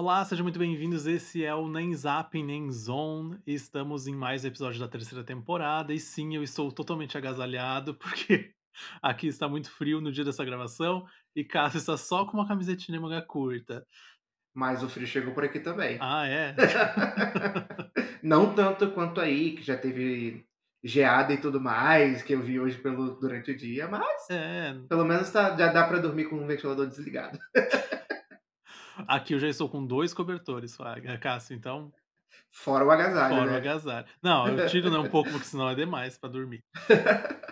Olá, sejam muito bem-vindos. Esse é o Nem Zap Nem Zone. Estamos em mais um episódio da terceira temporada. E sim, eu estou totalmente agasalhado, porque aqui está muito frio no dia dessa gravação. E Cássio está só com uma camisetinha de manga curta. Mas o frio chegou por aqui também. Ah, é? Não tanto quanto aí, que já teve geada e tudo mais, que eu vi hoje durante o dia, mas É. pelo menos já dá pra dormir com o ventilador desligado. Aqui eu já estou com dois cobertores, Cássio, então, Fora o agasalho, fora o né. agasalho. Não, eu tiro, né, um pouco, porque senão é demais para dormir.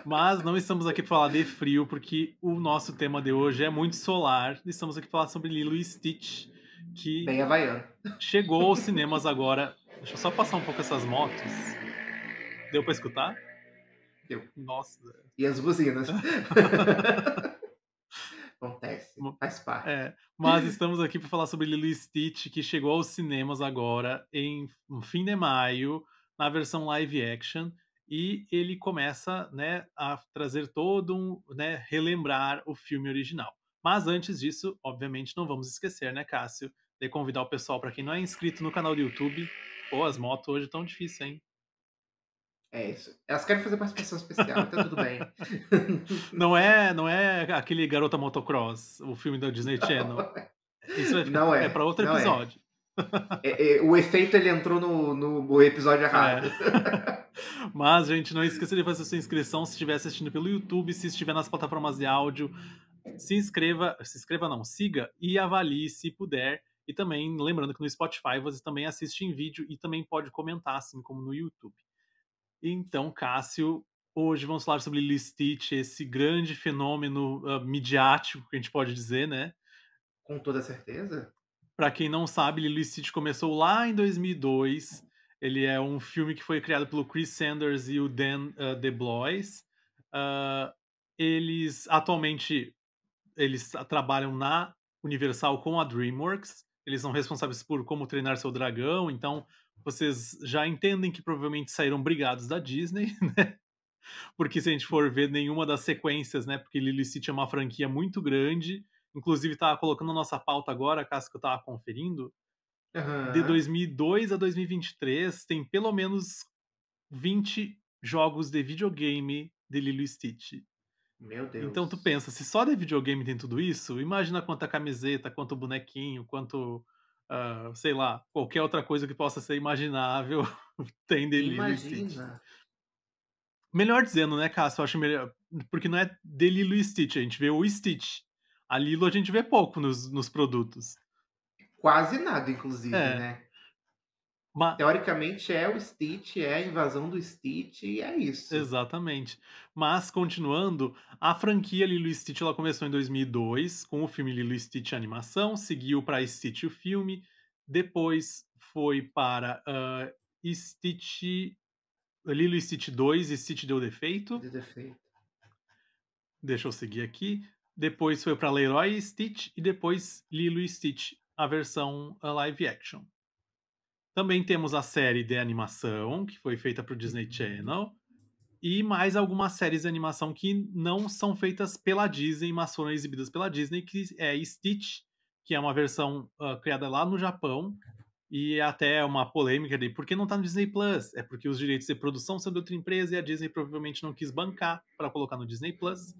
Mas não estamos aqui para falar de frio, porque o nosso tema de hoje é muito solar. Estamos aqui para falar sobre Lilo e Stitch, que Bem havaiano. chegou aos cinemas agora. Deixa eu só passar um pouco essas motos. Deu para escutar? Deu. Nossa. E as buzinas. Acontece, faz parte. Mas estamos aqui para falar sobre Lilo e Stitch, que chegou aos cinemas agora no fim de maio, na versão live action, e ele começa, né, a trazer todo né, relembrar o filme original. Mas antes disso, obviamente, não vamos esquecer, né, Cássio, de convidar o pessoal, para quem não é inscrito no canal do YouTube. Pô, as motos hoje estão difíceis, hein? É isso. Elas querem fazer participação especial, então tudo bem. Não é aquele Garota Motocross, o filme da Disney Channel. Isso vai ficar, Não é para é, outro não é. episódio. O efeito ele entrou no episódio É. errado. Mas, gente, não esqueça de fazer sua inscrição se estiver assistindo pelo YouTube, se estiver nas plataformas de áudio, se inscreva não, siga e avalie se puder. E também, lembrando que no Spotify você também assiste em vídeo e também pode comentar, assim como no YouTube. Então, Cássio, hoje vamos falar sobre Lilo e Stitch, esse grande fenômeno midiático que a gente pode dizer, né? Com toda certeza. Pra quem não sabe, Lilo e Stitch começou lá em 2002. Ele é um filme que foi criado pelo Chris Sanders e o Dan DeBlois. Hã, eles atualmente trabalham na Universal com a DreamWorks. Eles são responsáveis por Como Treinar Seu Dragão, então vocês já entendem que provavelmente saíram brigados da Disney, porque se a gente for ver nenhuma das sequências, né, porque Lilo e Stitch é uma franquia muito grande, inclusive estava colocando na nossa pauta agora, caso que eu estava conferindo, de Aham. 2002 a 2023 tem pelo menos 20 jogos de videogame de Lilo e Stitch. Meu Então tu Deus. pensa, se só de videogame tem tudo isso, imagina quanta camiseta, quanto bonequinho, quanto, sei lá, qualquer outra coisa que possa ser imaginável tem de Lilo e Stitch. Imagina. Melhor dizendo, né, Cássio, eu acho melhor, porque não é de Lilo e Stitch, a gente vê o Stitch. A Lilo a gente vê pouco nos produtos. Quase nada, inclusive, É, né. ma Teoricamente é o Stitch, é a invasão do Stitch e é isso. exatamente. Mas continuando, a franquia Lilo e Stitch ela começou em 2002 com o filme Lilo e Stitch animação, seguiu para Stitch o filme, depois foi para, Stitch Lilo e Stitch 2, Stitch deu defeito. De defeito. Deixa eu seguir aqui. Depois foi para Leroy e Stitch e depois Lilo e Stitch, a versão, live action. Também temos a série de animação, que foi feita para o Disney Uhum. Channel, e mais algumas séries de animação que não são feitas pela Disney, mas foram exibidas pela Disney, que é Stitch, que é uma versão, criada lá no Japão, e é até uma polêmica de por que não tá no Disney Plus? É porque os direitos de produção são de outra empresa e a Disney provavelmente não quis bancar para colocar no Disney Plus.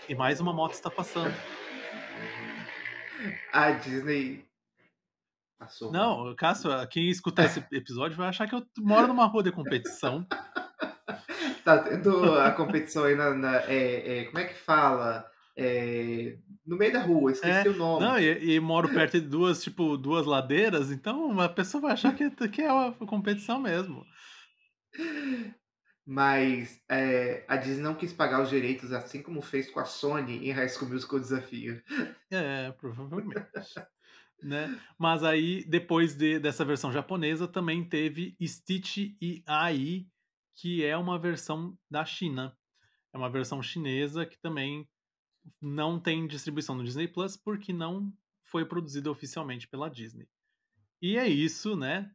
E mais uma moto está passando. A Disney passou mal. Não, Cássio, quem escutar esse episódio vai achar que eu moro numa rua de competição. Tá tendo a competição aí como é que fala? No meio da rua, esqueci É, o nome. não, e moro perto de duas, tipo, duas ladeiras, então uma pessoa vai achar que é uma competição mesmo. Mas, a Disney não quis pagar os direitos, assim como fez com a Sony em High School Musical Desafio. É, provavelmente, né. Mas aí, depois dessa versão japonesa, também teve Stitch e Ai, que é uma versão da China. É uma versão chinesa que também não tem distribuição no Disney Plus, porque não foi produzida oficialmente pela Disney. E é isso, né,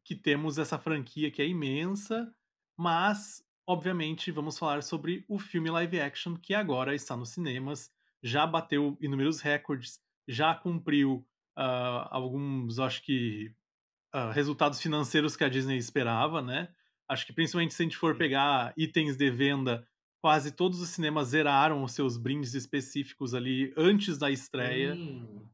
que temos essa franquia que é imensa, mas, obviamente, vamos falar sobre o filme live action que agora está nos cinemas, já bateu inúmeros recordes, já cumpriu, alguns, acho que, resultados financeiros que a Disney esperava, né. Acho que principalmente se a gente for Sim. pegar itens de venda, quase todos os cinemas zeraram os seus brindes específicos ali antes da estreia. Hum.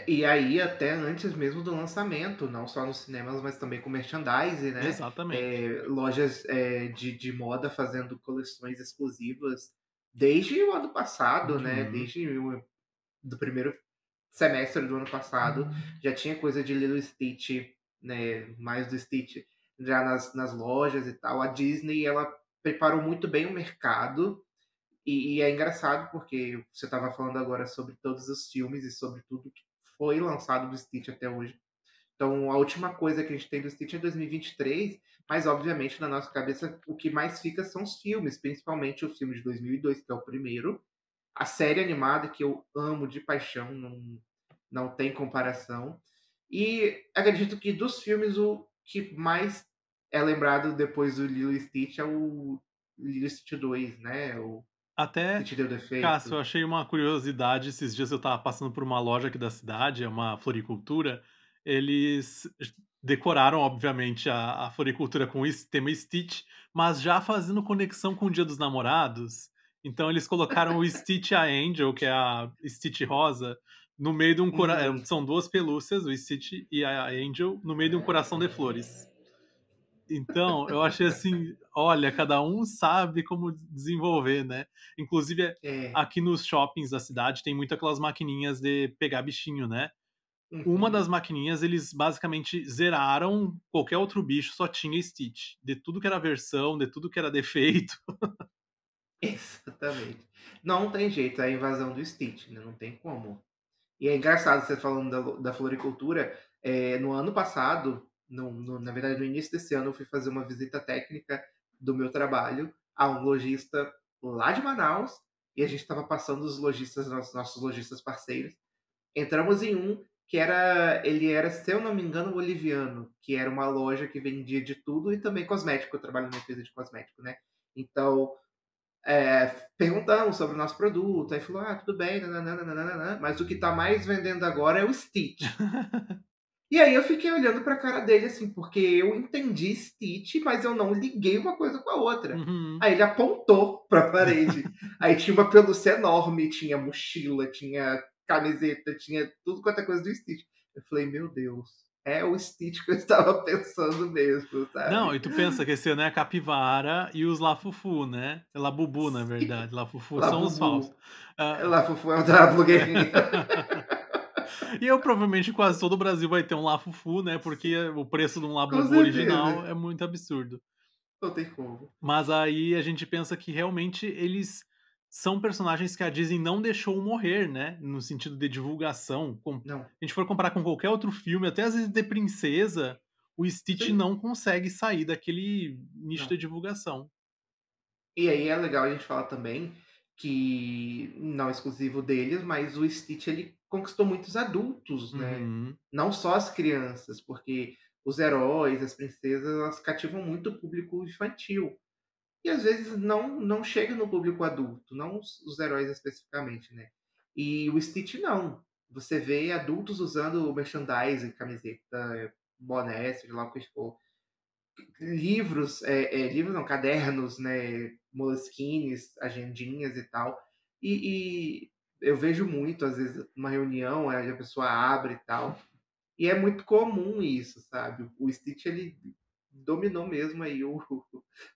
E aí até antes mesmo do lançamento, não só nos cinemas, mas também com merchandising, né, Exatamente. lojas, de moda fazendo coleções exclusivas desde o ano passado, né, Uhum. desde o do primeiro semestre do ano passado, já tinha coisa de Lilo e Stitch, né, mais do Stitch, já nas lojas e tal. A Disney, ela preparou muito bem o mercado, e é engraçado porque você estava falando agora sobre todos os filmes e sobre tudo que foi lançado do Stitch até hoje. Então, a última coisa que a gente tem do Stitch é 2023, mas obviamente na nossa cabeça o que mais fica são os filmes, principalmente o filme de 2002, que é o primeiro, a série animada que eu amo de paixão, não tem comparação. E acredito que dos filmes o que mais é lembrado depois do Lilo e Stitch é o Lilo e Stitch 2, né, o Até, Stitch deu Cássio, defeito. eu achei uma curiosidade, esses dias eu estava passando por uma loja aqui da cidade, é uma floricultura, eles decoraram, obviamente, a floricultura com o tema Stitch, mas já fazendo conexão com o Dia dos Namorados. Então eles colocaram o Stitch e a Angel, que é a Stitch rosa, no meio de um Uhum. são 2 pelúcias, o Stitch e a Angel, no meio de um coração de flores. Então, eu achei assim, olha, cada um sabe como desenvolver, né. Inclusive, É. aqui nos shoppings da cidade tem muito aquelas maquininhas de pegar bichinho, né. Uma das Uhum. maquininhas eles basicamente zeraram, qualquer outro bicho só tinha Stitch, de tudo que era versão, de tudo que era defeito. Exatamente. Não tem jeito, é a invasão do Stitch, né, não tem como. E é engraçado você falando da floricultura, no ano passado, na verdade no início desse ano, eu fui fazer uma visita técnica do meu trabalho a um lojista lá de Manaus, e a gente estava passando os lojistas, nossos lojistas parceiros. Entramos em um que ele era, se eu não me engano, boliviano, que era uma loja que vendia de tudo e também cosmético. Eu trabalho numa empresa de cosmético, né? Então, perguntamos sobre o nosso produto, aí falou: "Ah, tudo bem, nã mas o que tá mais vendendo agora é o Stitch". E aí eu fiquei olhando pra cara dele, assim, porque eu entendi Stitch, mas eu não liguei uma coisa com a outra. Uhum. Aí ele apontou pra parede, aí tinha uma pelúcia enorme, tinha mochila, tinha camiseta, tinha tudo quanto é coisa do Stitch. Eu falei: "Meu Deus, é o Stitch que eu estava pensando mesmo", Não, sabe. e tu pensa que esse ano é a capivara e os Lafufu, né. Labubu, na Sim, verdade, Lafufu são os falsos. Labubu, Hã Lafufu é outra blogueirinha. E eu provavelmente quase todo o Brasil vai ter um Lafufu, né, porque o preço de um Com Labubu original certeza, é muito absurdo. não tem como. Mas aí a gente pensa que realmente eles são personagens que a Disney não deixou morrer, né, no sentido de divulgação. Se Não, a gente for comparar com qualquer outro filme, até às vezes de princesa, o Stitch sim, não consegue sair daquele nicho não. de divulgação. E aí é legal a gente falar também que, não exclusivo deles, mas o Stitch ele conquistou muitos adultos, né, Uhum. não só as crianças, porque os heróis, as princesas, elas cativam muito o público infantil. E às vezes não chega no público adulto, não os heróis especificamente, né. E o Stitch não, você vê adultos usando merchandising, camiseta, boné, seja lá o que for. Livros, livros não, cadernos, né, moleskines, agendinhas e tal. E eu vejo muito, às vezes, numa reunião, aí a pessoa abre e tal, e é muito comum isso, sabe. O Stitch ele dominou mesmo aí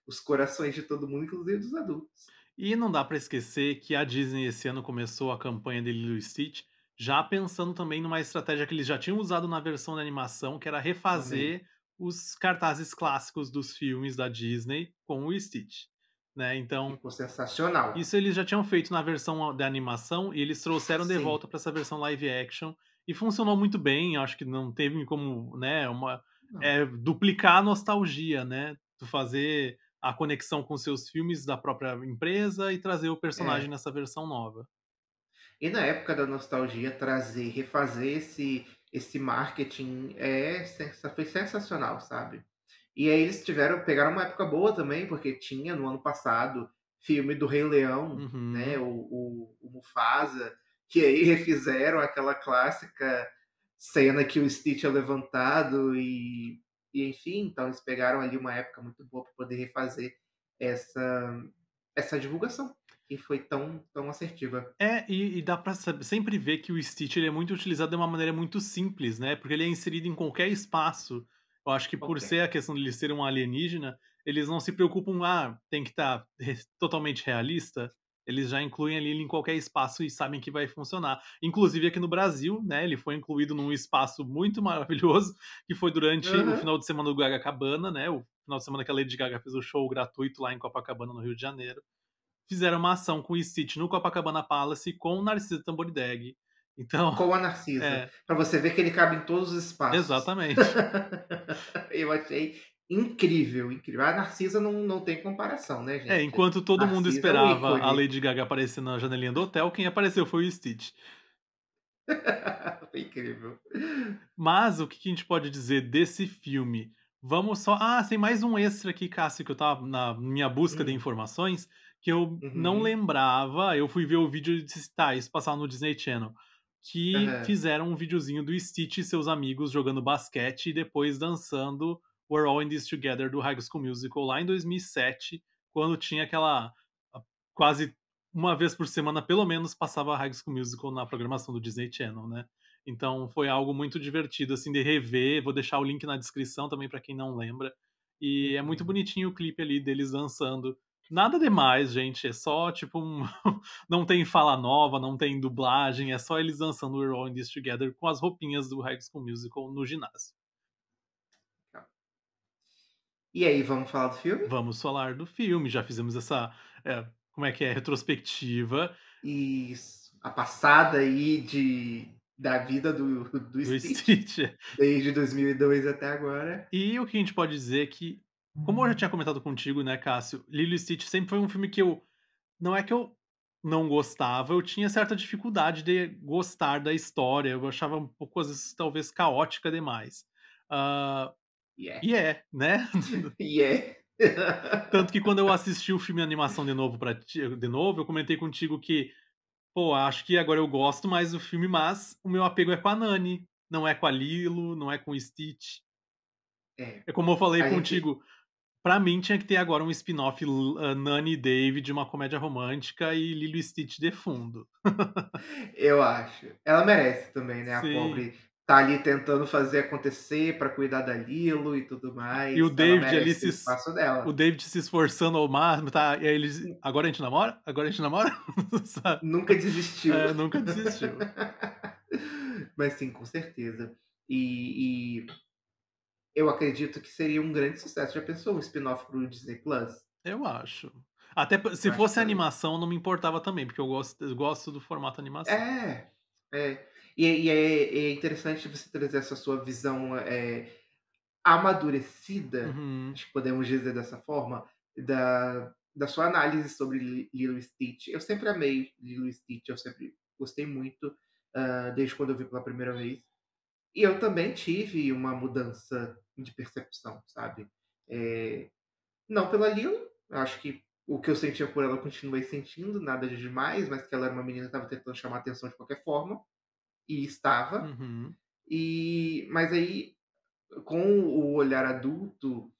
os corações de todo mundo, inclusive dos adultos. E não dá pra esquecer que a Disney esse ano começou a campanha de Lilo e Stitch, já pensando também numa estratégia que eles já tinham usado na versão da animação, que era Amei. refazer os cartazes clássicos dos filmes da Disney com o Stitch, né, então, Ficou sensacional. isso eles já tinham feito na versão da animação e eles trouxeram de Sim. volta para essa versão live action, e funcionou muito bem, acho que não teve como, né, Não. duplicar a nostalgia, né, tu fazer a conexão com seus filmes da própria empresa e trazer o personagem É. nessa versão nova. E na época da nostalgia, refazer esse marketing foi sensacional, sabe. E aí eles pegaram uma época boa também, porque tinha no ano passado filme do Rei Leão, né, Uhum. o Mufasa, que aí refizeram aquela clássica cena que o Stitch é levantado e enfim, então eles pegaram ali uma época muito boa para poder refazer essa essa divulgação, que foi tão assertiva. É, e dá pra sempre ver que o Stitch ele é muito utilizado de uma maneira muito simples, né, porque ele é inserido em qualquer espaço. Eu acho que por Ok. ser a questão de ele ser um alienígena, eles não se preocupam: "Ah, tem que estar totalmente realista", eles já incluem ali ele em qualquer espaço e sabem que vai funcionar. Inclusive aqui no Brasil, né, ele foi incluído num espaço muito maravilhoso, que foi durante o Aham. final de semana do Gaga Cabana, né, o final de semana que a Lady Gaga fez o show gratuito lá em Copacabana, no Rio de Janeiro. Fizeram uma ação com o Stitch no Copacabana Palace com o Narciso Tamborideg. Então, Com a Narcisa, é, para você ver que ele cabe em todos os espaços. exatamente. Eu achei incrível, incrível. A Narcisa não tem comparação, né, É, gente. enquanto todo mundo Narcisa é um esperava a ícone. Lady Gaga aparecer na janelinha do hotel, quem apareceu foi o Stitch. Foi incrível. Mas o que a gente pode dizer desse filme? Vamos só tem mais um extra aqui, Cássio, que eu estava na minha busca de Hum, informações, que eu não uhum, lembrava, eu fui ver o vídeo e disse: "Tá, isso passava no Disney Channel", que aham. fizeram um videozinho do Stitch e seus amigos jogando basquete e depois dançando "We're All in This Together" do High School Musical lá em 2007, quando tinha aquela a quase uma vez por semana, pelo menos, passava High School Musical na programação do Disney Channel, né. Então foi algo muito divertido, assim, de rever. Vou deixar o link na descrição também para quem não lembra. E é muito Uhum. bonitinho o clipe ali deles dançando. Nada demais, gente. É só tipo não tem fala nova, não tem dublagem, é só eles dançando We're All in This Together com as roupinhas do High School Musical no ginásio. Tá. E aí, vamos falar do filme? Vamos falar do filme, já fizemos essa, como é que é? Retrospectiva Isso. A passada aí da vida do do Stitch, Stitch. desde 2002 até agora. E o que a gente pode dizer é que, como eu já tinha comentado contigo, né, Cássio, Lilo e Stitch sempre foi um filme que eu não é que eu não gostava, eu tinha certa dificuldade de gostar da história, eu achava um pouco, às vezes, talvez caótica demais. Hã, E é. e é, né. E é. Tanto que quando eu assisti o filme animação de novo de novo, eu comentei contigo que, pô, acho que agora eu gosto mais do filme, mas o meu apego é com a Nani, não é com a Lilo, não é com o Stitch. É. É como eu falei A gente contigo, pra mim tinha que ter agora um spin-off Nani e David, uma comédia romântica e Lilo e Stitch de fundo. eu acho. Ela merece também, né, a Sim. pobre tá ali tentando fazer acontecer pra cuidar da Lilo e tudo E mais, ela merece ter o espaço O dela. David se esforçando ao máximo, tá, e aí eles: "Agora a gente namora? Agora a gente namora?" Sabe. Nunca desistiu. É, nunca desistiu. Mas sim, com certeza. E eu acredito que seria um grande sucesso. Já pensou um spin-off para o Disney Plus? Eu acho. Até se Eu acho que fosse também. animação, não me importava também, porque eu gosto do formato animação. É, é. E é interessante você trazer essa sua visão, amadurecida, Uhum, acho que podemos dizer dessa forma, da sua análise sobre Lilo e Stitch. Eu sempre amei Lilo e Stitch, eu sempre gostei muito, desde quando eu vi pela primeira vez. E eu também tive uma mudança de percepção, sabe. Eh, não pela Lilo, eu acho que o que eu sentia por ela eu continuei sentindo, nada de demais, mas que ela era uma menina que estava tentando chamar atenção de qualquer forma, e estava. uhum. Mas aí, com o olhar adulto,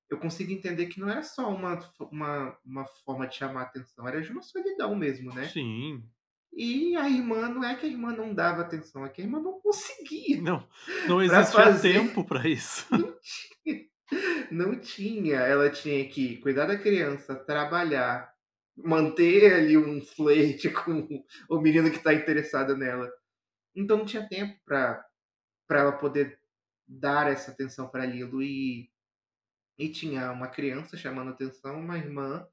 eu consigo entender que não era só uma forma de chamar atenção, era de uma solidão mesmo, né. Sim. E a irmã não é que a irmã não dava atenção, é que a irmã não conseguia Não, não para existia fazer. tempo pra isso. Não tinha. Não tinha, ela tinha que cuidar da criança, trabalhar, manter ali um flerte com o menino que está interessado nela. Então não tinha tempo para ela poder dar essa atenção para Lilo e tinha uma criança chamando atenção, uma irmã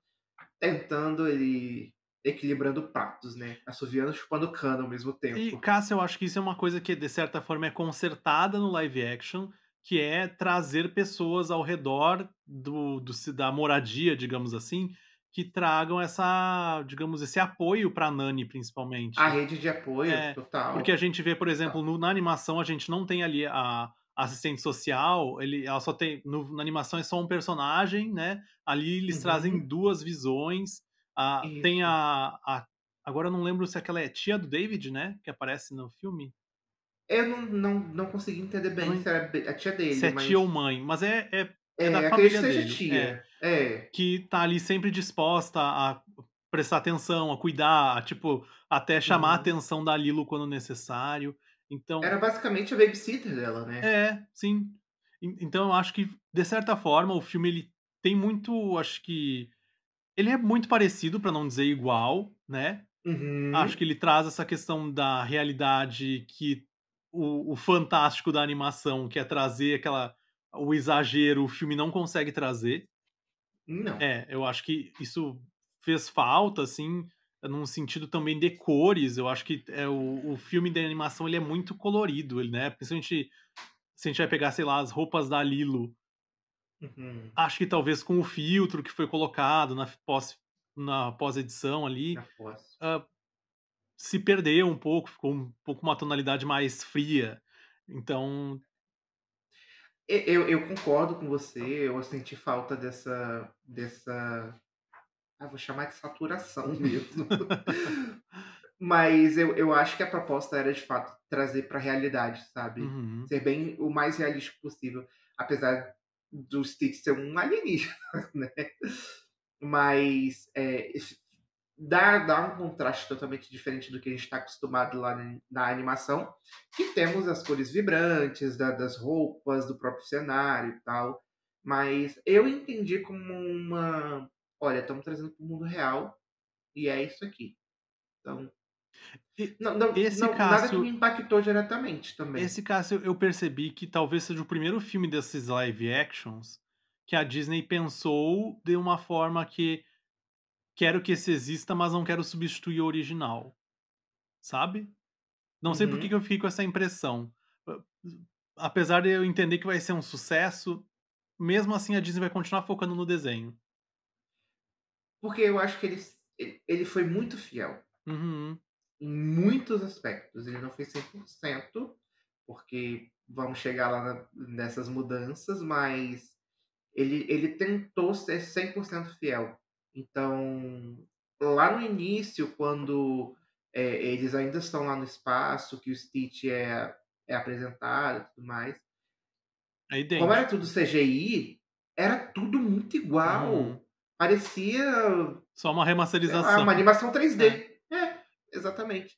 tentando ele equilibrando pratos, né, assoviando e chupando cana ao mesmo E, tempo. Cássia, eu acho que isso é uma coisa que, de certa forma, é consertada no live action, que é trazer pessoas ao redor da moradia, digamos assim, que tragam essa, digamos, esse apoio pra Nani, A principalmente. rede de apoio, É, porque a total, gente vê, por exemplo, total. na animação a gente não tem ali a assistente social, ela só tem na animação é só um personagem, né, ali eles trazem Uhum, 2 visões, tem isso. agora eu não lembro se aquela é tia do David, né, que aparece no filme? Eu não consegui entender Eu bem não se era a tia Se dele, é tia mas ou mãe, mas é da acredito família que seja dele. É, tia. É. que tá ali sempre disposta a prestar atenção, a cuidar, a, tipo, até chamar a Uhum. atenção da Lilo quando necessário. Então Era basicamente a babysitter dela, né. sim. Então eu acho que, de certa forma, o filme ele tem muito, acho que ele é muito parecido, pra não dizer igual, né. Acho Uhum. que ele traz essa questão da realidade que o fantástico da animação, que é trazer aquela o exagero, o filme não consegue trazer. Não. É, eu acho que isso fez falta, assim, num sentido também de cores. Eu acho que, o filme de animação ele é muito colorido, ele, né, principalmente se a gente vai pegar, sei lá, as roupas da Lilo, Uhum. acho que talvez com o filtro que foi colocado na pós-edição ali, Após. hã, se perdeu um pouco, ficou um pouco uma tonalidade mais fria. Então Eu concordo com você, eu senti falta vou chamar de saturação mesmo. Mas eu acho que a proposta era de fato trazer para a realidade, sabe. Uhum. Ser bem o mais realístico possível, apesar do Stitch ser um alienígena, né. Mas, dá um contraste totalmente diferente do que a gente está acostumado lá na animação, que temos as cores vibrantes das roupas, do próprio cenário e tal, mas eu entendi como uma: "Olha, estamos trazendo para o mundo real e é isso aqui". Então, E esse não nada que me Cássio impactou diretamente também. esse Cássio, eu percebi que talvez seja o primeiro filme desses live actions que a Disney pensou de uma forma que quero que esse exista, mas não quero substituir o original, sabe? Não sei por que que Uhum. eu fiquei com essa impressão. Hã, apesar de eu entender que vai ser um sucesso, mesmo assim a Disney vai continuar focando no desenho. Porque eu acho que ele foi muito fiel. Uhum. Em muitos aspectos, ele não fez 100%, porque vamos chegar lá nessas mudanças, mas ele tentou ser 100% fiel. Então, lá no início, quando, eles ainda estão lá no espaço, que o Stitch é apresentado e tudo mais, É como era tudo idêntico. CGI, era tudo muito Uhum. igual. Parecia, Só uma sei lá, remasterização. uma animação É. 3D. É, exatamente.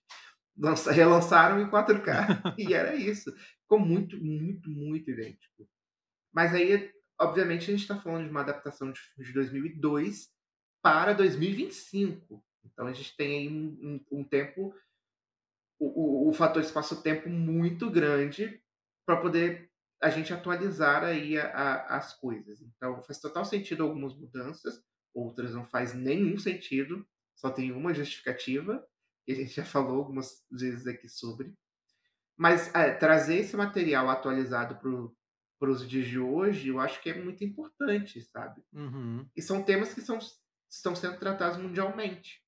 Relançaram em 4K e era isso. Ficou muito, muito, muito idêntico. Mas aí, obviamente, a gente está falando de uma adaptação de filme de 2002 para 2025. Então a gente tem aí um tempo, o fator espaço-tempo muito grande para poder a gente atualizar aí as coisas. Então faz total sentido algumas mudanças, outras não faz nenhum sentido, só tem uma justificativa, e a gente já falou algumas vezes aqui sobre. Mas, trazer esse material atualizado para os dias de hoje, eu acho que é muito importante, sabe. Uhum. E são temas que estão sendo tratados mundialmente.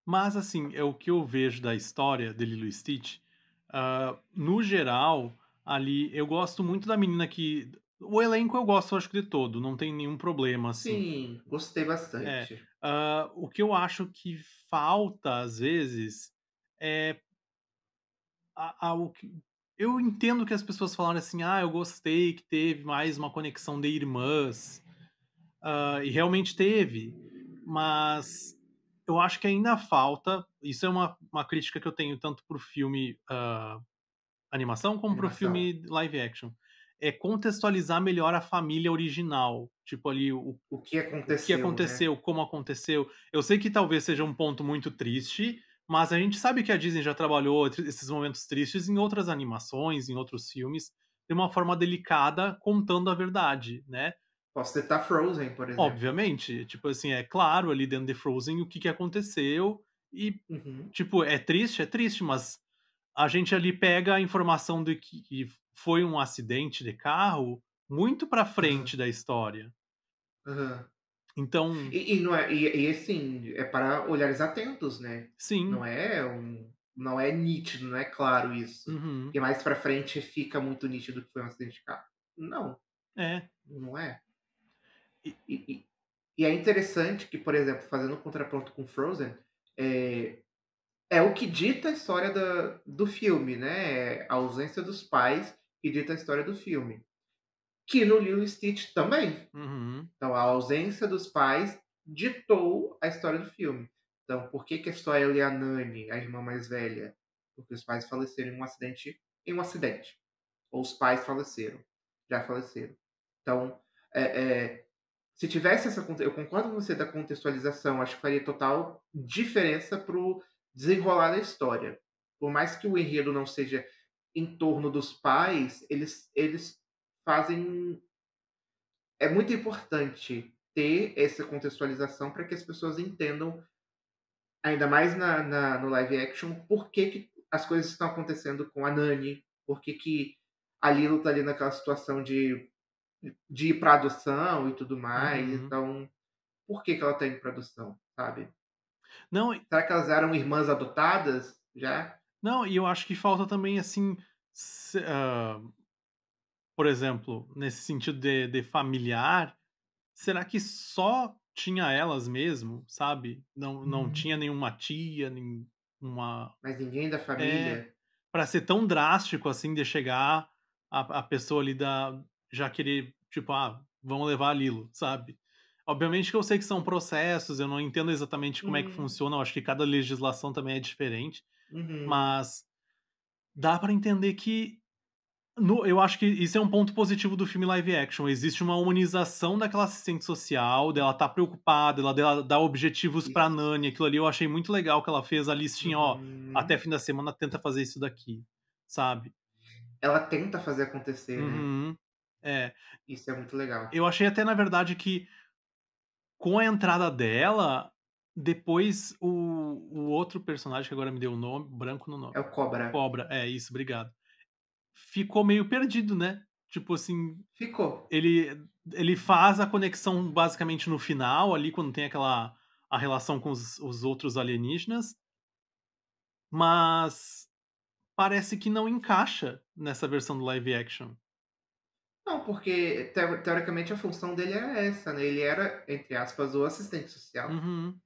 Mas, assim, é o que eu vejo da história de Lilo e Stitch, no geral, ali, eu gosto muito da menina que o elenco eu gosto, acho que de todo, não tem nenhum problema, assim. Sim, gostei É, bastante. o que eu acho que falta, às vezes, é o que eu entendo que as pessoas falaram assim: "Ah, eu gostei que teve mais uma conexão de irmãs", e realmente teve, mas eu acho que ainda falta, isso é uma crítica que eu tenho tanto para o filme, animação, como para o Animação. filme live action, é contextualizar melhor a família original, tipo ali O que o que aconteceu, né. aconteceu, como aconteceu. Eu sei que talvez seja um ponto muito triste, mas a gente sabe que a Disney já trabalhou esses momentos tristes em outras animações, em outros filmes, de uma forma delicada, contando a verdade, né. Posso citar Frozen, por exemplo. Obviamente, tipo assim, é claro ali dentro de Frozen o que que aconteceu e, Uhum. tipo, é triste, mas a gente ali pega a informação de que foi um acidente de carro muito pra Aham, frente da história. aham. Então E não é assim, é para olhares atentos, né. sim. Não é nítido, não é claro isso. Uhum. Que mais pra frente fica muito nítido que foi um acidente de carro. Não, É. não é. E E e e é interessante que, por exemplo, fazendo um contraponto com Frozen, eh, é o que dita a história do filme, né, a ausência dos pais que dita a história do filme, que no Lilo e Stitch também. Uhum, Então a ausência dos pais ditou a história do filme. Então por que que é só ela e a Nani, a irmã mais velha? Porque os pais faleceram em um acidente. Ou os pais faleceram, já faleceram. Então, se tivesse essa eu concordo com você da contextualização, acho que faria total diferença para o desenrolar da história. Por mais que o enredo não seja em torno dos pais, eles fazem é muito importante ter essa contextualização para que as pessoas entendam, ainda mais no live action, por que que as coisas estão acontecendo com a Nani, por que que a Lilo está ali naquela situação de ir para adoção e tudo mais, uhum. então, por que que ela está indo para adoção, sabe? Não, Será que elas eram irmãs adotadas já? não, e eu acho que falta também, assim, por exemplo, nesse sentido de familiar, será que só tinha elas mesmo, sabe? Não tinha Hum. nenhuma tia, nem uma Mas ninguém da é, família? pra ser tão drástico, assim, de chegar a pessoa ali da já querer, tipo: "Ah, vamos levar a Lilo", sabe? Obviamente que eu sei que são processos, eu não entendo exatamente como é que Hum, funciona, eu acho que cada legislação também é diferente, uhum. mas dá pra entender que eu acho que isso é um ponto positivo do filme live action. Existe uma humanização daquela assistente social, dela estar preocupada, dela dar objetivos pra Isso. Nani. Aquilo ali eu achei muito legal que ela fez a listinha, ó, até Uhum. fim da semana tenta fazer isso daqui, sabe. Ela tenta fazer acontecer, né. Uhum. É. Isso é muito legal. Eu achei até na verdade que com a entrada dela, depois o outro personagem que agora me deu o nome, branco no nome. É o Cobra. Cobra, é isso, obrigado. Ficou meio perdido, né. Tipo assim, Ficou. ele faz a conexão basicamente no final, ali, quando tem aquela a relação com os outros alienígenas, mas parece que não encaixa nessa versão do live action. Não, porque teoricamente a função dele era essa, né, ele era, entre aspas, "o assistente social". Uhum,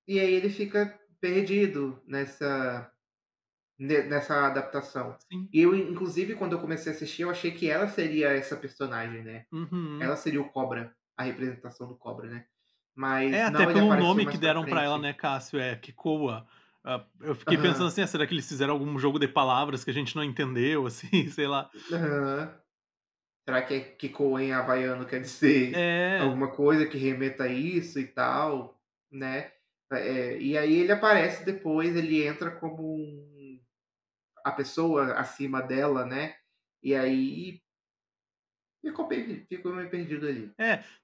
E aí ele fica perdido nessa adaptação. sim. E eu, inclusive, quando eu comecei a assistir, eu achei que ela seria essa personagem, né. Uhum. Ela seria o Cobra, a representação do Cobra, né. É, Mas até não, ele pelo apareceu nome que mais pra deram pra ela, frente. né, Cássio, é Kikoa. Eu fiquei pensando Aham, assim: "Ah, será que eles fizeram algum jogo de palavras que a gente não entendeu, assim, sei lá". aham. Será que Kiko em havaiano quer dizer É, alguma coisa que remeta a isso e tal, né. E aí ele aparece depois, ele entra como a pessoa acima dela, né, e aí ficou meio perdido ali.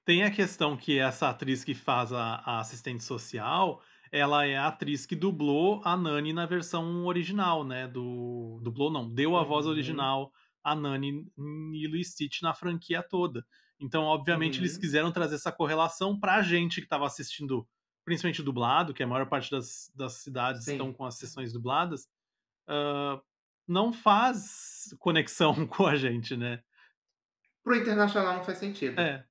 tem a questão que essa atriz que faz a assistente social, ela é a atriz que dublou a Nani na versão original, né, dublou não, deu a voz Uhum, original à Nani em Lilo e Stitch na franquia toda. Então, obviamente, eles uhum, quiseram trazer essa correlação pra gente que estava assistindo, principalmente dublado, que a maior parte das cidades estão sim. com as sessões dubladas, hã, não faz conexão com a gente, né. Para o internacional não faz sentido. É,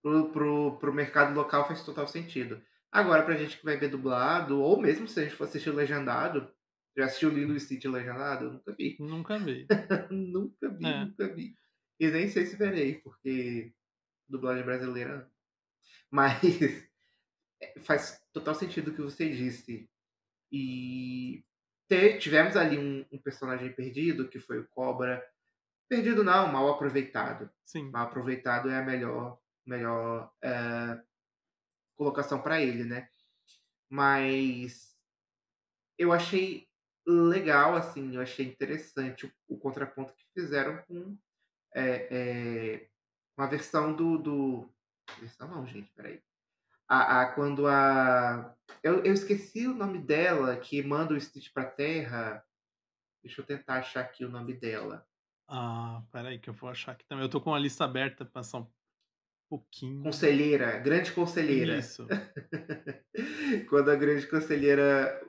Para o mercado local faz total sentido. Agora pra gente que vai ver dublado, ou mesmo se a gente for assistir legendado, já assistiu Lilo e Stitch legendado? Eu nunca vi. nunca vi. Nunca vi, É. nunca vi. E nem sei se verei, porque dublagem brasileira mas faz total sentido o que você disse. E tivemos ali um personagem perdido, que foi o Cobra. Perdido não, mal aproveitado. Sim. Mal aproveitado é a melhor, colocação para ele, né. Mas eu achei legal, assim, eu achei interessante o contraponto que fizeram com a versão versão não, gente, espera aí. A quando a eu esqueci o nome dela, que manda o Stitch pra Terra. Deixa eu tentar achar aqui o nome dela. Ah, espera aí que eu vou achar aqui também. Eu tô com a lista aberta, passar um pouquinho. Conselheira, Grande Conselheira. Isso, Quando a Grande Conselheira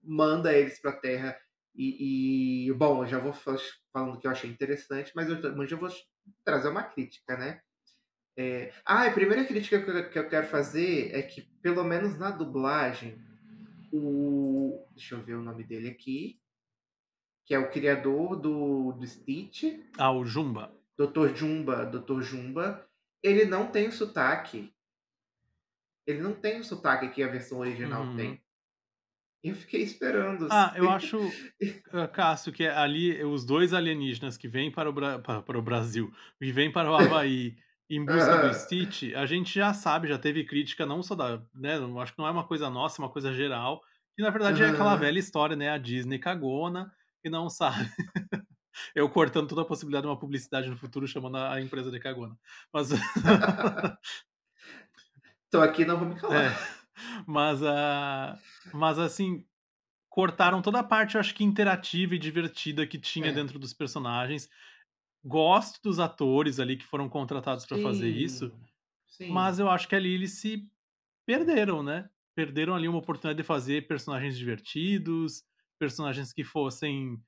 manda eles pra Terra bom, eu já vou falando que eu achei interessante, mas eu também já vou trazer uma crítica, né. A primeira crítica que eu quero fazer é que, pelo menos na dublagem, Deixa eu ver o nome dele aqui, que é o criador do Stitch, Ah, o Jumba. Dr. Jumba, ele não tem o sotaque. Ele não tem o sotaque que a versão original Uhum. tem. Eu fiquei esperando. Ah, eu acho, Cássio, que ali os 2 alienígenas que vêm para o Brasil e vêm para o Havaí em busca do Aham, Stitch, a gente já sabe, já teve crítica não só da, né, eu acho que não é uma coisa nossa, é uma coisa geral, que na verdade é aquela aham. velha história, né, a Disney cagona e não sabe. Eu cortando toda a possibilidade de uma publicidade no futuro chamando a empresa de cagona. Mas Tô aqui, não vou me calar. é, mas a mas assim, cortaram toda a parte, eu acho que interativa e divertida que tinha É, dentro dos personagens. Gosto dos atores ali que foram contratados para fazer isso, sim, mas sim. eu acho que ali eles se perderam, né. Perderam ali uma oportunidade de fazer personagens divertidos, personagens que fossem,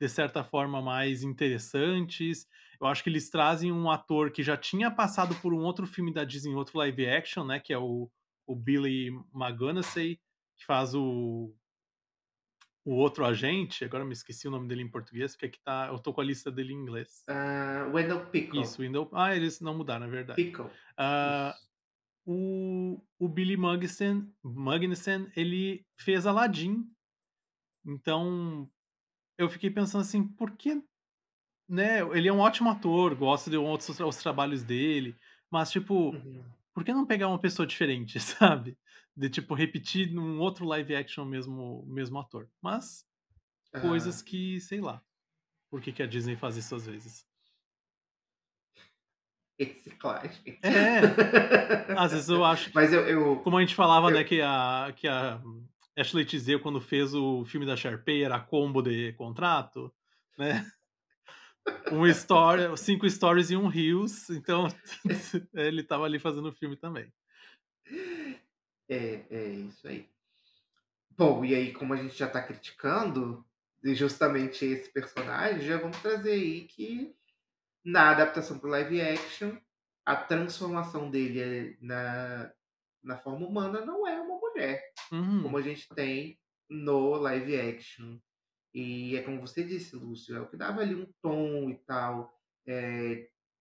de certa forma, mais interessantes. Eu acho que eles trazem um ator que já tinha passado por um outro filme da Disney, outro live action, né, que é o Billy McGunnassey, que faz o outro agente, agora me esqueci o nome dele em português, porque aqui tá, eu tô com a lista dele em inglês. Wendell Pickle. Isso, eles não mudaram, é verdade. Pickle. Ah, Isso. o Billy Magnussen, ele fez Aladdin, então eu fiquei pensando assim, por que, né, ele é um ótimo ator, gosto de outros os trabalhos dele, mas tipo, Uhum. por que não pegar uma pessoa diferente, sabe? De tipo, repetir num outro live action mesmo ator. Mas coisas Aham. que, sei lá, por que que a Disney faz isso às vezes. Reciclagem. É, às vezes eu acho que, Mas eu como a gente falava, né, eu que a Ashley Tisdale quando fez o filme da Sharpay era combo de contrato, né, uma história, 5 stories e um reels, então ele estava ali fazendo o filme também. é isso aí. Bom, e aí como a gente já tá criticando justamente esse personagem, já vamos trazer aí que na adaptação para live action, a transformação dele na forma humana não é uma mulher, como Uhum, a gente tem no live action. E é como você disse, Lúcio, é o que dava ali um tom e tal.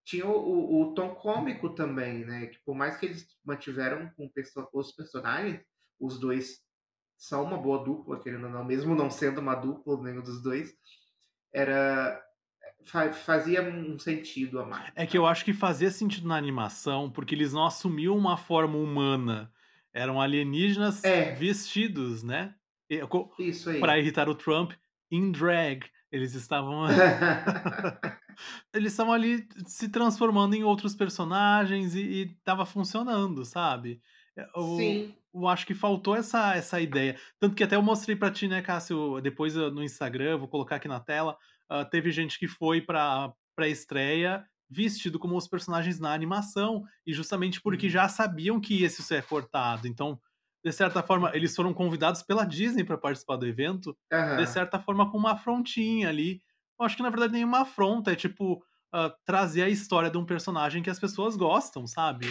Tinha o tom cômico também, né? Que por mais que eles mantiveram com os personagens, os dois são uma boa dupla, querendo ou não, mesmo não sendo uma dupla nenhum dos dois, era fazia um sentido a mais, é que eu sabe? acho que fazia sentido na animação, porque eles não assumiam uma forma humana, eram alienígenas É, vestidos, né, e co isso pra aí. irritar o Trump, in drag, eles estavam eles estavam ali se transformando em outros personagens e estava funcionando, sabe. Sim. Eu acho que faltou essa ideia. Tanto que até eu mostrei pra ti, né, Cássio, depois no Instagram, vou colocar aqui na tela, teve gente que foi pra pré-estreia vestido como os personagens na animação, e justamente porque Uhum. já sabiam que ia ser cortado. Então, de certa forma, Uhum. eles foram convidados pela Disney para participar do evento, de Aham. certa forma com uma afrontinha ali. Eu acho que na verdade nenhuma afronta, é tipo, trazer a história de um personagem que as pessoas gostam, sabe.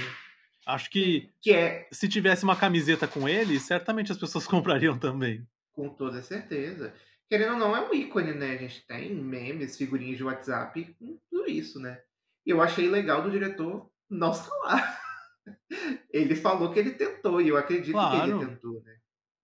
Acho que Sim, que é se tivesse uma camiseta com ele, certamente as pessoas comprariam também. com toda certeza. Querendo ou não, é um ícone, né, a gente tem memes, figurinhas de WhatsApp com tudo isso, né. E eu achei legal do diretor não se calar. Ele falou que ele tentou e eu acredito que ele Claro, tentou, né.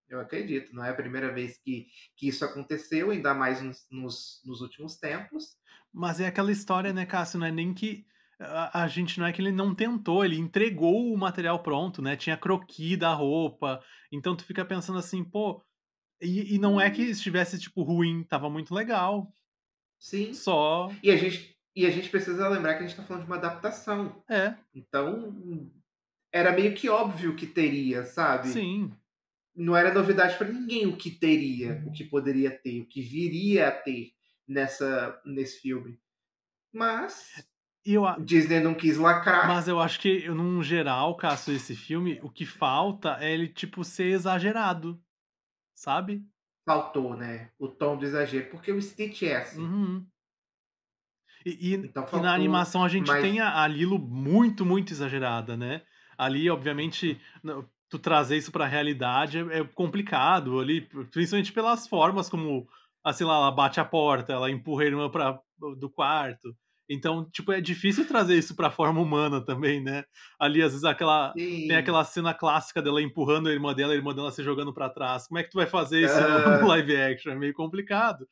Eu acredito, não é a primeira vez que isso aconteceu, ainda mais nos últimos tempos. mas é aquela história, né, Cássio, não é nem que a gente, não é que ele não tentou, ele entregou o material pronto, né, tinha croquis da roupa, então tu fica pensando assim: "Pô", e não é que Hum, estivesse, tipo, ruim, estava muito legal, sim. só E a gente precisa lembrar que a gente está falando de uma adaptação. é, Então, era meio que óbvio que teria, sabe? sim. Não era novidade para ninguém o que teria, o que poderia ter, o que viria a ter nesse filme. Mas E eu a Disney não quis lacrar, Mas eu acho que, num geral, Cássio, esse filme, o que falta é ele, tipo, ser exagerado, sabe? faltou, né? O tom do exagero, porque o Stitch é assim. Uhum. Então E na faltou animação a gente mais. tem a Lilo muito, muito exagerada, né. Ali, obviamente, tu trazer isso pra realidade é complicado ali, principalmente pelas formas como, sei lá, ela bate a porta, ela empurra a irmã pra do quarto. Então, tipo, é difícil trazer isso pra forma humana também, né. Ali, às vezes, tem Sim. aquela cena clássica dela empurrando a irmã dela se jogando pra trás. Como é que tu vai fazer isso no no Aham. live action? É meio complicado.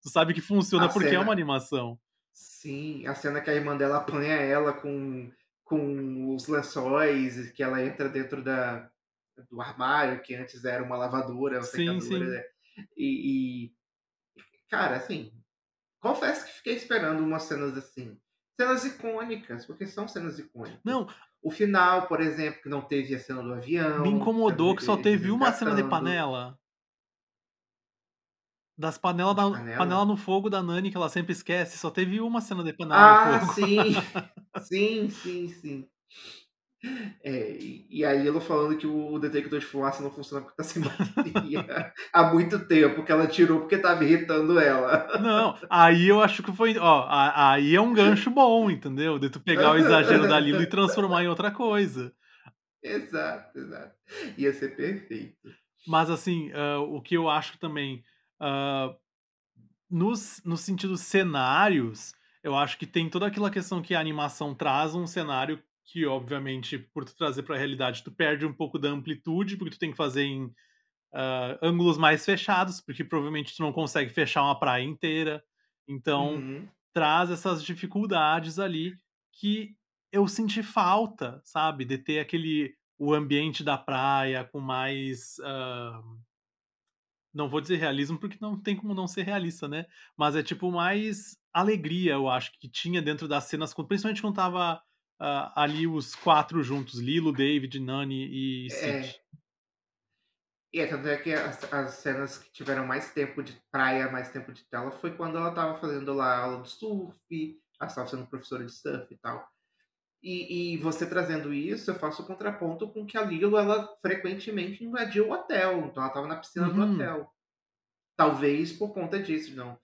Tu sabe que A funciona porque é uma cena animação. sim, a cena que a irmã dela apanha ela com os lençóis, que ela entra dentro do armário, que antes era uma lavadora ou Sim, secadora, sim. né. E, cara, assim, confesso que fiquei esperando umas cenas assim, cenas icônicas, porque são cenas icônicas. Não, O final, por exemplo, que não teve a cena do me avião, que era incomodou que só eles teve uma cena de resgatando, panela. Das panela de panela panela. no fogo da Nani que ela sempre esquece, só teve uma cena de panela no Ah, fogo. sim. Sim, sim, sim. É, e a Lilo falando que o detector de fumaça não funciona porque tá sem bateria há muito tempo, que ela tirou porque estava irritando ela. Não, aí eu acho que foi ó, aí é um gancho bom, entendeu, de tu pegar o exagero da Lilo e transformar em outra coisa. Exato, exato. Ia ser perfeito. Mas assim, o que eu acho também, hã, no sentido cenários, eu acho que tem toda aquela questão que a animação traz um cenário que obviamente por tu trazer pra realidade tu perde um pouco da amplitude, porque tu tem que fazer em ângulos mais fechados, porque provavelmente tu não consegue fechar uma praia inteira. Então, Uhum. traz essas dificuldades ali que eu senti falta, sabe, de ter o ambiente da praia com mais, não vou dizer realismo, porque não tem como não ser realista, né, mas é tipo mais alegria, eu acho que tinha dentro das cenas, principalmente quando estava, ali os 4 juntos, Lilo, David, Nani e Stitch. É. Tanto é que as cenas que tiveram mais tempo de praia, mais tempo de tela, foi quando ela estava fazendo lá aula de surf, ela estava sendo professora de surf e tal. E você trazendo isso, eu faço o contraponto com que a Lilo, ela frequentemente invadiu o hotel, então ela estava na piscina do Uhum. hotel. Talvez por conta disso, não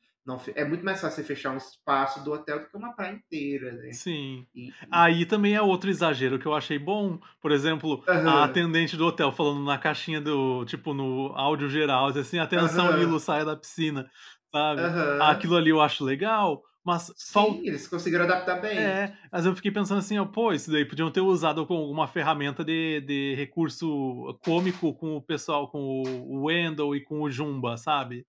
é muito mais fácil você fechar um espaço do hotel do que uma praia inteira, né. Sim. E Aí também é outro exagero que eu achei bom, por exemplo, a aham, atendente do hotel falando na caixinha do tipo, no áudio geral, assim: "Atenção, aham, Lilo, saia da piscina", sabe. aham. Aquilo ali eu acho legal, mas Sim, eles conseguiram adaptar bem. mas eu fiquei pensando assim: "Ó, pô, isso daí podiam ter usado com alguma ferramenta de recurso cômico com o pessoal, com o Wendell e com o Jumba, sabe.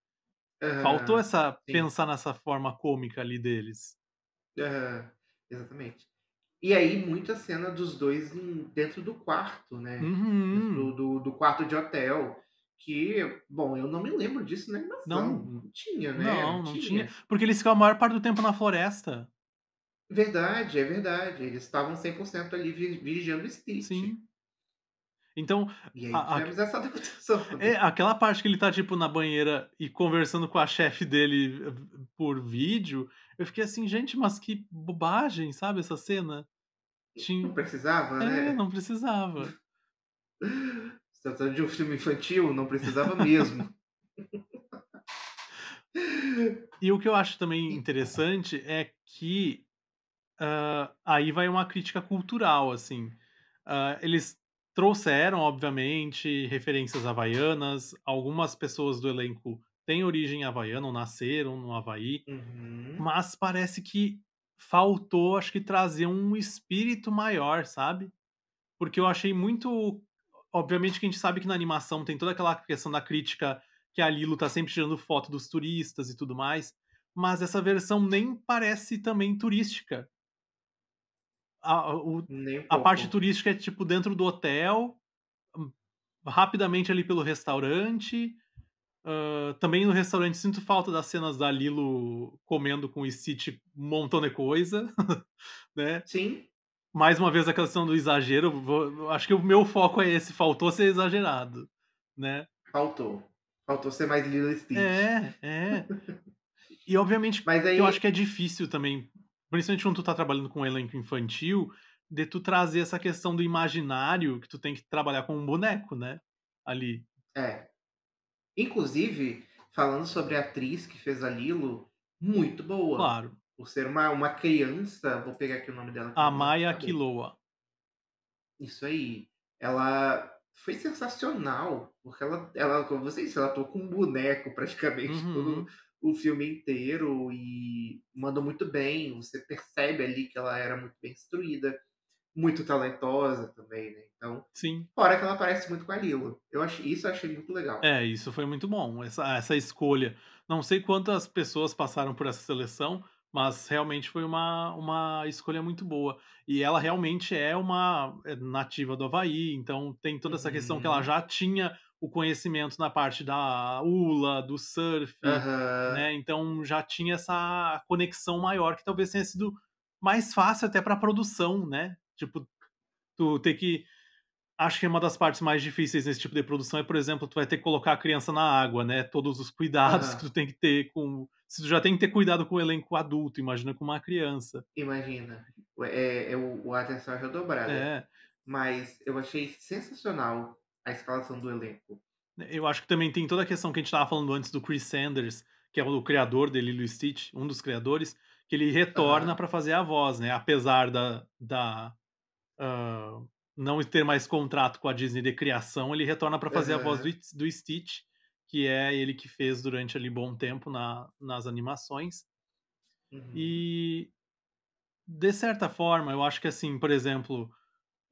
Faltou Aham, essa sim. pensar nessa forma cômica ali deles. Aham, exatamente. E aí muita cena dos 2 dentro do quarto, né, dentro do Uhum. do do quarto de hotel, que, bom, eu não me lembro disso na animação. Não. Não tinha, né, não Não tinha, tinha. porque eles ficam a maior parte do tempo na floresta. Verdade, é verdade. Eles estavam 100% ali vigiando o Stitch. Sim. Então, E aí a tivemos essa adaptação também. aquela parte que ele tá, tipo, na banheira e conversando com a chefe dele por vídeo, eu fiquei assim: "Gente, mas que bobagem", sabe, essa cena. Não Tin precisava, né. não precisava. Se tratando de um filme infantil, não precisava mesmo. E o que eu acho também E interessante é que, aí vai uma crítica cultural, assim. Eles trouxeram, obviamente, referências havaianas, algumas pessoas do elenco têm origem havaiana ou nasceram no Havaí, uhum. mas parece que faltou, acho que trazer um espírito maior, sabe. Porque eu achei muito, obviamente que a gente sabe que na animação tem toda aquela questão da crítica que a Lilo tá sempre tirando foto dos turistas e tudo mais, mas essa versão nem parece também turística. A o Nem um a parte pouco. turística é, tipo, dentro do hotel, hum, rapidamente ali pelo restaurante. Também no restaurante sinto falta das cenas da Lilo comendo com o Stitch um montão de coisa, né. Sim, Mais uma vez a questão do exagero, acho que o meu foco é esse, faltou ser exagerado, né. faltou. Faltou ser mais Lilo e Stitch. É, é. E obviamente Mas que eu acho aí que é difícil também, principalmente quando tu tá trabalhando com um elenco infantil, de tu trazer essa questão do imaginário, que tu tem que trabalhar com um boneco, né, ali. é. Inclusive, falando sobre a atriz que fez a Lilo, muito boa. Claro, Por ser uma criança, vou pegar aqui o nome dela que eu a não me lembro de Maya cabeça. Killua. Isso aí. Ela foi sensacional, porque ela como você disse, ela atuou com um boneco praticamente todo Uhum. o filme inteiro e mandou muito bem, você percebe ali que ela era muito bem instruída, muito talentosa também, né, então Sim. fora que ela parece muito com a Lilo, eu achei muito legal. É, isso foi muito bom, essa escolha. Não sei quantas pessoas passaram por essa seleção, mas realmente foi uma escolha muito boa. E ela realmente é uma nativa do Havaí, então tem toda essa questão que ela Uhum. já tinha o conhecimento na parte da hula, do surf, Aham. né, então já tinha essa conexão maior que talvez tenha sido mais fácil até para a produção, né, tipo, tu ter que acho que uma das partes mais difíceis nesse tipo de produção é, por exemplo, tu vai ter que colocar a criança na água, né, todos os cuidados que Aham. tu tem que ter com se tu já tem que ter cuidado com o elenco adulto, imagina com uma criança. Imagina, o a atenção é redobrada, É, mas eu achei sensacional a escalação do elenco. eu acho que também tem toda a questão que a gente estava falando antes do Chris Sanders, que é o criador de Lilo e Stitch, um dos criadores, que ele retorna Aham, para fazer a voz, né, apesar hã, não ter mais contrato com a Disney de criação, ele retorna para fazer a voz aham, do Stitch, que é ele que fez durante ali bom tempo nas animações. uhum, E, de certa forma, eu acho que assim, por exemplo,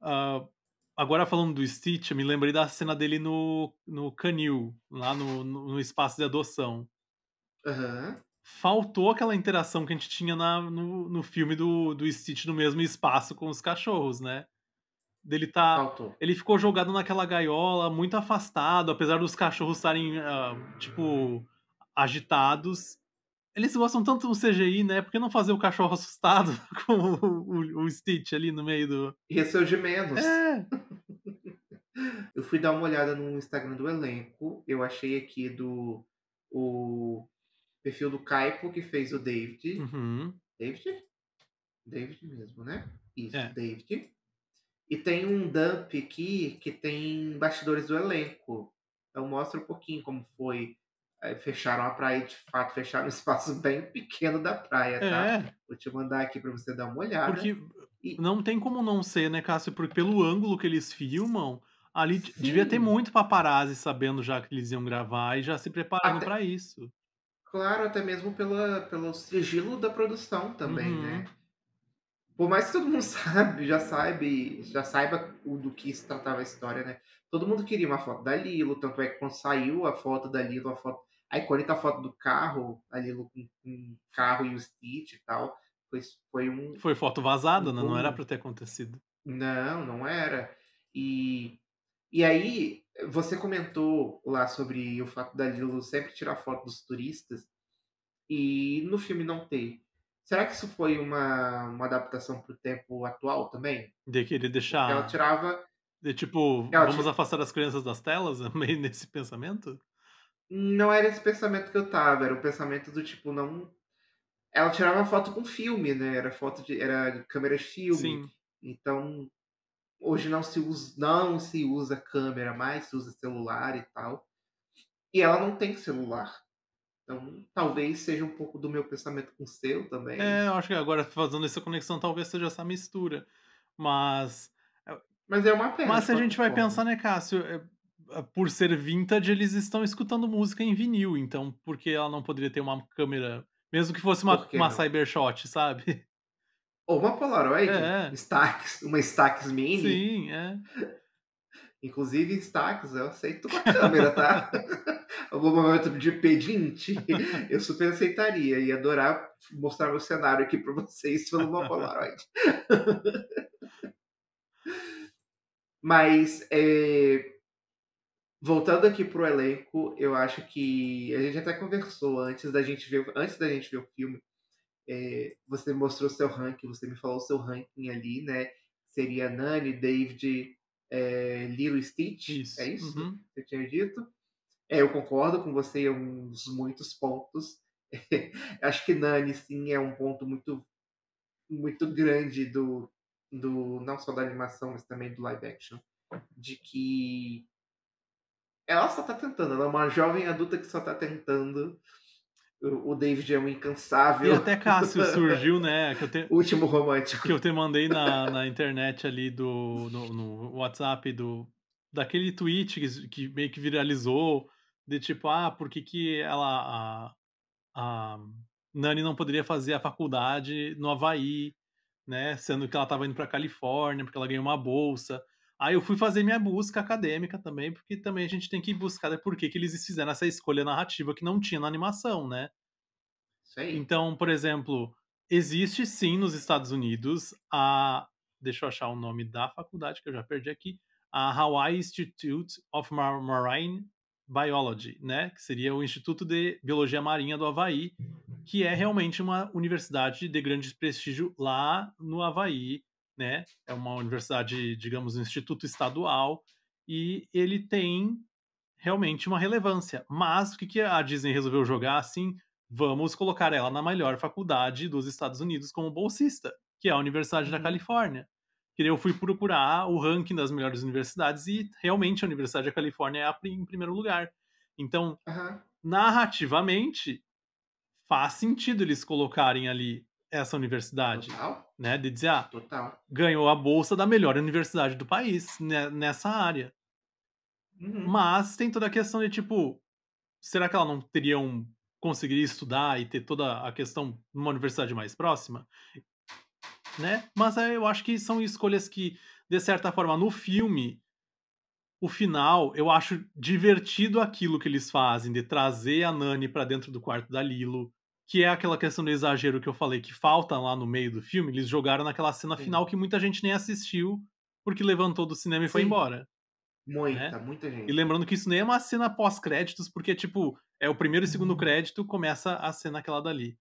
hã, agora falando do Stitch, eu me lembrei da cena dele no canil, lá no espaço de adoção. aham, Faltou aquela interação que a gente tinha no filme do Stitch no mesmo espaço com os cachorros, né. Dele tá faltou. ele ficou jogado naquela gaiola, muito afastado, apesar dos cachorros estarem, tipo, agitados. Eles gostam tanto do CGI, né, por que não fazer o cachorro assustado com o Stitch ali no meio do Ia ser o de menos. é. Eu fui dar uma olhada no Instagram do elenco, eu achei aqui o perfil do Kaipo, que fez o David. Uhum. David? David mesmo, né? Isso, É. David. E tem um dump aqui que tem bastidores do elenco. Então mostra um pouquinho como foi. Fecharam a praia, de fato, fecharam um espaço bem pequeno da praia, tá? É, Vou te mandar aqui para você dar uma olhada. porque E não tem como não ser, né, Cássio, porque pelo ângulo que eles filmam, ali devia ter sim, muito paparazzi sabendo já que eles iam gravar e já se preparando até, pra isso. claro, até mesmo pelo sigilo da produção também, né? Uhum. Por mais que todo mundo já saiba do que se tratava a história, né? Todo mundo queria uma foto da Lilo, tanto é que quando saiu a foto da Lilo, a icônica foto do carro, a Lilo com o carro e o Stitch e tal, foi Foi foto vazada, um né, não era boom. pra ter acontecido. Não, não era. E, e aí, você comentou lá sobre o fato da Lilo sempre tirar foto dos turistas e no filme não ter. Será que isso foi uma adaptação para o tempo atual também? De querer Porque ela deixar tirava. de tipo, Ela vamos ti afastar as crianças das telas? Meio nesse pensamento? Não era esse pensamento que eu tava, era o pensamento do tipo, não. Ela tirava foto com filme, né? Era de câmera de filme. Sim. Então, hoje não se usa câmera mais, se usa celular e tal. E ela não tem celular. Então, talvez seja um pouco do meu pensamento com o seu também. É, eu acho que agora fazendo essa conexão talvez seja essa mistura. Mas Mas é uma pena mas de se a gente qualquer vai forma. pensar, né, Cássio, por ser vintage, eles estão escutando música em vinil, então por que ela não poderia ter uma câmera, mesmo que fosse Por que uma não? Cybershot, sabe? Ou uma Polaroid, É, Uma Stax Mini. sim, é. Inclusive, Stax, eu aceito com a câmera, tá? Algum momento de pedinte, eu super aceitaria. Ia adorar mostrar meu cenário aqui para vocês pelo uma Polaroid. Mas, voltando aqui pro elenco, eu acho que a gente até conversou antes da gente ver o filme, você mostrou seu ranking, você me falou o seu ranking ali, né? Seria Nani, David, Lilo e Stitch, é Isso. isso Uhum. que você tinha dito? Eu concordo com você em uns muitos pontos. Acho que Nani, sim, é um ponto muito, muito grande do não só da animação, mas também do live action, de que ela só tá tentando, ela é uma jovem adulta que só tá tentando. O David é um E incansável até Cássio surgiu, né, último que romântico. eu te mandei na internet ali no WhatsApp daquele tweet que meio que viralizou, de tipo, por que que a Nani não poderia fazer a faculdade no Havaí, né, sendo que ela estava indo pra Califórnia, porque ela ganhou uma bolsa. Aí eu fui fazer minha busca acadêmica também, porque também a gente tem que buscar, por que que eles fizeram essa escolha narrativa que não tinha na animação, né. Isso aí. Então, por exemplo, existe sim nos Estados Unidos deixa eu achar o nome da faculdade que eu já perdi aqui, a Hawaii Institute of Marine Biology, né, que seria o Instituto de Biologia Marinha do Havaí, que é realmente uma universidade de grande prestígio lá no Havaí, né, é uma universidade, digamos, um instituto estadual, e ele tem realmente uma relevância. Mas o que que a Disney resolveu jogar assim? Vamos colocar ela na melhor faculdade dos Estados Unidos como bolsista, que é a Universidade da Uhum. Califórnia. Que daí eu fui procurar o ranking das melhores universidades e realmente a Universidade da Califórnia é em primeiro lugar. Então, Aham. narrativamente, faz sentido eles colocarem ali essa universidade, Total, né? De dizer, total. ganhou a bolsa da melhor universidade do país nessa área. Uhum. Mas tem toda a questão de tipo, será que ela não teria conseguiria estudar e ter toda a questão numa universidade mais próxima, né? Mas eu acho que são escolhas que, de certa forma, no filme, o final, eu acho divertido aquilo que eles fazem de trazer a Nani pra dentro do quarto da Lilo, que é aquela questão do exagero que eu falei que falta lá no meio do filme, eles jogaram naquela cena Sim. final que muita gente nem assistiu, porque levantou do cinema e foi Sim, embora, né? muita E gente. lembrando que isso nem é uma cena pós-créditos, porque, tipo, é o primeiro e segundo crédito, começa a cena aquela dali.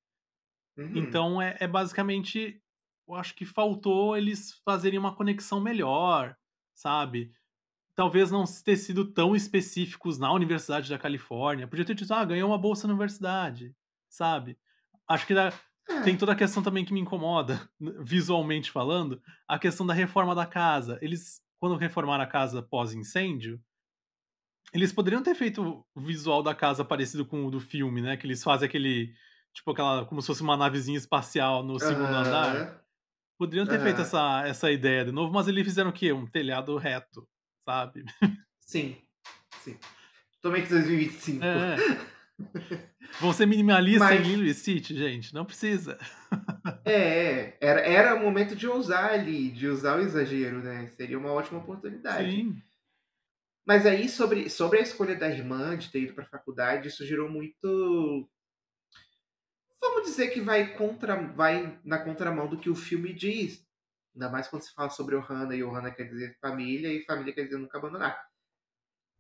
Uhum. Então é basicamente, eu acho que faltou eles fazerem uma conexão melhor, sabe. Talvez não ter sido tão específicos na Universidade da Califórnia, podia ter dito: ganhou uma bolsa na universidade", sabe. Acho que tem É. toda a questão também que me incomoda, visualmente falando, a questão da reforma da casa. Eles, quando reformaram a casa pós-incêndio, eles poderiam ter feito o visual da casa parecido com o do filme, né, que eles fazem aquele tipo aquela como se fosse uma navezinha espacial no segundo andar. Aham, Poderiam ter feito aham. essa ideia de novo, mas eles fizeram o quê? Um telhado reto, sabe. Sim, sim. Totalmente 2025. É, é. Vão ser minimalista em Mas Lilo e Stitch, gente? Não precisa. era o momento de ousar ali, de usar o exagero, né, seria uma ótima oportunidade. Sim, Mas aí sobre a escolha da irmã de ter ido para a faculdade, isso gerou muito, vamos dizer que vai na contramão do que o filme diz, ainda mais quando se fala sobre Ohana, e Ohana quer dizer família, e família quer dizer nunca abandonar.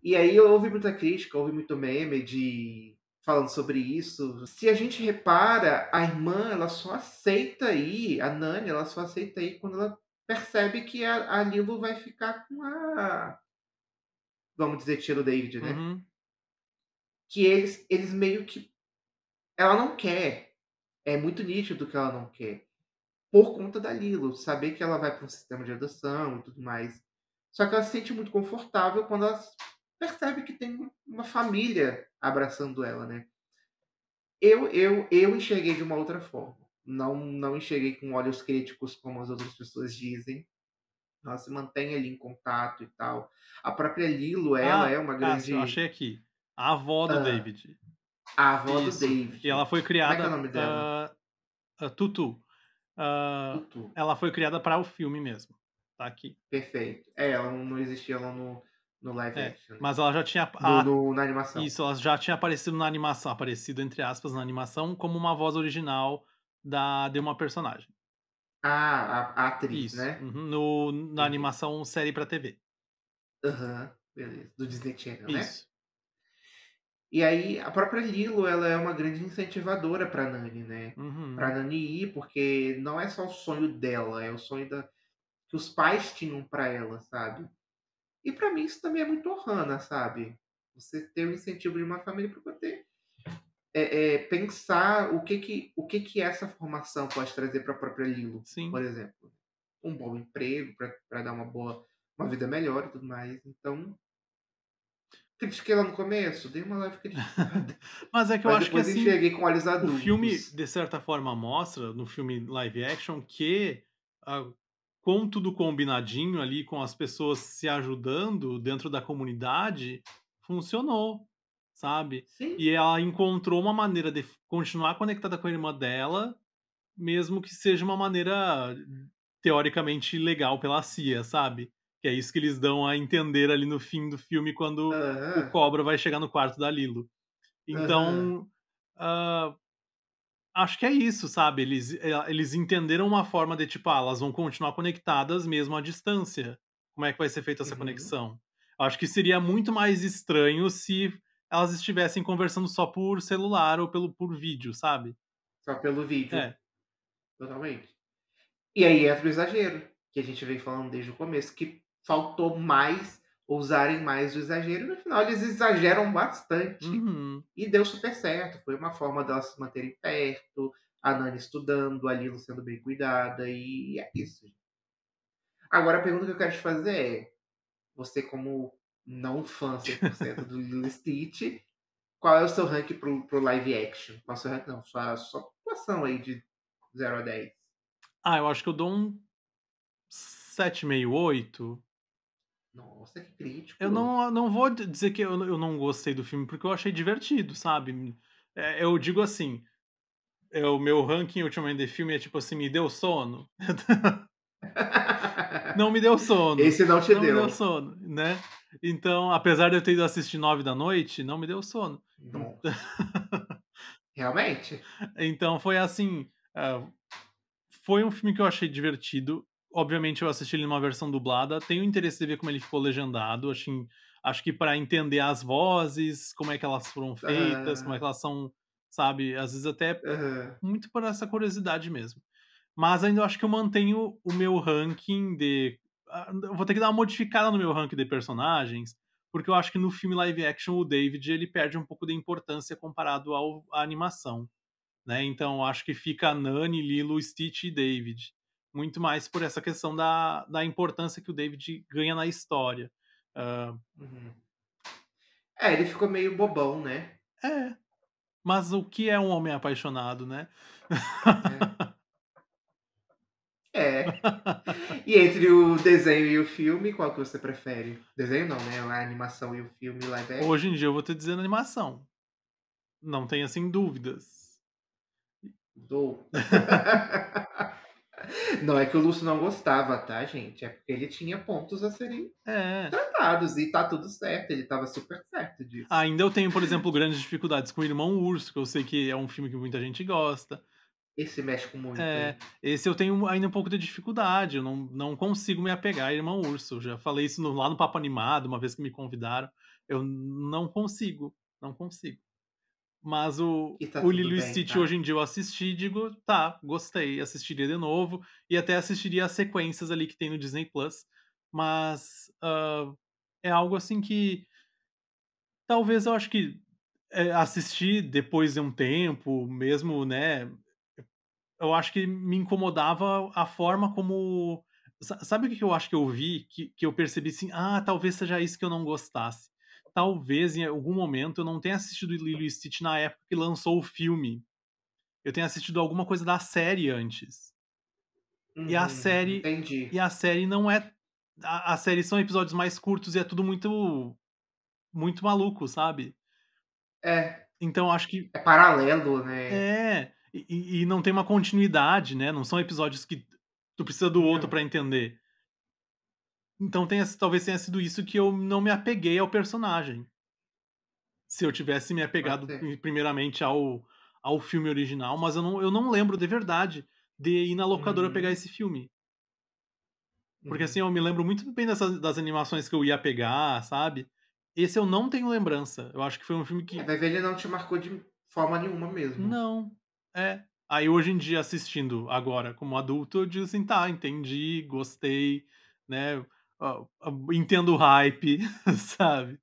E aí houve muita crítica, houve muito meme de falando sobre isso. Se a gente repara, a irmã, ela só aceita ir, a Nani, ela só aceita ir quando ela percebe que a Lilo vai ficar com a, vamos dizer, tia do David, né? uhum, Que eles meio que, ela não quer, é muito nítido que ela não quer, por conta da Lilo, saber que ela vai para um sistema de adoção e tudo mais. Só que ela se sente muito confortável quando ela percebe que tem uma família abraçando ela, né? Eu enxerguei de uma outra forma. Não enxerguei com olhos críticos como as outras pessoas dizem. Ela se mantém ali em contato e tal. A própria Lilo, ela é uma Cássio, grande, achei aqui. A avó do hã, David. a avó do Isso. E ela David. foi Como é que é o criada, nome dela? Tutu. Tutu. Ela foi criada para o filme mesmo. Tá aqui. Perfeito. É, ela não existia lá no live É, action, né. mas ela já tinha Na animação. isso, ela já tinha aparecido na animação, aparecido entre aspas na animação, como uma voz original de uma personagem. A atriz, Isso, né. uhum, na Perfeito. animação série pra TV. Aham, beleza. Do Disney Channel, né. Isso. E aí, a própria Lilo, ela é uma grande incentivadora para Nani, né. Para Uhum. Nani ir, porque não é só o sonho dela, é o sonho que os pais tinham para ela, sabe. E para mim isso também é muito Ohana, sabe. Você ter o incentivo de uma família para poder, pensar o que que essa formação pode trazer para a própria Lilo, por Sim. exemplo. Um bom emprego para dar uma vida melhor e tudo mais. Então, critiquei lá no começo, dei uma leve criticada, Mas é que eu mas acho que, depois assim, enxerguei com olhos o filme, adultos. de certa forma, mostra, no filme live action, que, ah, com tudo combinadinho ali, com as pessoas se ajudando dentro da comunidade, funcionou, sabe. Sim. E ela encontrou uma maneira de continuar conectada com a irmã dela, mesmo que seja uma maneira teoricamente legal pela CIA, sabe. Que é isso que eles dão a entender ali no fim do filme quando o Aham, Cobra vai chegar no quarto da Lilo. aham. Então, hã, acho que é isso, sabe, eles entenderam uma forma de tipo, ah, elas vão continuar conectadas mesmo à distância. Como é que vai ser feita essa Uhum. conexão? Acho que seria muito mais estranho se elas estivessem conversando só por celular ou por vídeo, sabe. Só pelo vídeo, É. totalmente. E aí entra o exagero, que a gente vem falando desde o começo, que faltou mais, usarem mais o exagero, e no final eles exageram bastante. Uhum. E deu super certo, foi uma forma delas se manterem perto, a Nani estudando, a Lilo sendo bem cuidada, e é isso. Agora a pergunta que eu quero te fazer é, você como não fã 100% do Lilo e Stitch, qual é o seu rank pro live action? Qual é o seu rank não, sua pontuação aí de 0 a 10? Ah, eu acho que eu dou um 7,5, 8. Nossa, que Eu crítico. não vou dizer que eu não gostei do filme, porque eu achei divertido, sabe. Eu digo assim, o meu ranking ultimamente de filme é tipo assim, me deu sono? Não me deu sono, Esse não te não me deu deu. sono, né. Então, apesar de eu ter ido assistir 9 da noite, não me deu sono. Não, realmente? Então foi assim, foi um filme que eu achei divertido. Obviamente eu assisti ele numa versão dublada, tenho interesse de ver como ele ficou legendado, acho que para entender as vozes, como é que elas foram feitas, como é Ah, que elas são, sabe, às vezes até aham. muito por essa curiosidade mesmo. Mas ainda eu acho que eu mantenho o meu ranking de eu vou ter que dar uma modificada no meu ranking de personagens, porque eu acho que no filme live action o David ele perde um pouco de importância comparado à animação, né, então eu acho que fica Nani, Lilo, Stitch e David. Muito mais por essa questão da importância que o David ganha na história. Hã, Uhum. É, ele ficou meio bobão, né. é, mas o que é um homem apaixonado, né? É. É. E entre o desenho e o filme, qual que você prefere? Desenho não, né, a animação e o filme live Hoje action? em dia eu vou te dizer animação, não tenha, assim, dúvidas. Dou. Não é que o Lúcio não gostava, tá, gente, é porque ele tinha pontos a serem É. tratados e tá tudo certo, ele estava super certo disso. Ainda eu tenho, por exemplo, grandes dificuldades com o Irmão Urso, que eu sei que é um filme que muita gente gosta. Esse mexe com muito, É, hein. esse eu tenho ainda um pouco de dificuldade, eu não consigo me apegar a Irmão Urso. Eu já falei isso lá no Papo Animado, uma vez que me convidaram, eu não consigo, não consigo. Mas o E tá o tudo Lilo e bem, Stitch tá. hoje em dia eu assisti e digo: "Tá, gostei", assistiria de novo e até assistiria as sequências ali que tem no Disney Plus, mas, é algo assim que talvez eu acho que, assistir depois de um tempo, mesmo, né, eu acho que me incomodava a forma como sabe o que que eu acho que eu vi, que eu percebi assim: "Ah, talvez seja isso que eu não gostasse". Talvez em algum momento eu não tenha assistido Lilo e Stitch na época que lançou o filme, eu tenha assistido alguma coisa da série antes. E a Uhum, série entendi. e a série não é a série são episódios mais curtos e é tudo muito maluco, sabe. É, Então acho que é paralelo, né. e não tem uma continuidade, né, não são episódios que tu precisa do outro Não, pra entender. Então talvez tenha sido isso que eu não me apeguei ao personagem. Se eu tivesse me pode apegado ser. primeiramente ao filme original, mas eu não lembro de verdade de ir na locadora pegar Uhum, esse filme. Porque, assim, uhum. eu me lembro muito bem das animações que eu ia pegar, sabe. Esse eu não tenho lembrança. Eu acho que foi um filme É, que vai ver ele não te marcou de forma nenhuma mesmo. não. É. Aí hoje em dia assistindo agora como adulto, eu digo assim: "Tá, entendi, gostei, né, entendo o hype", sabe.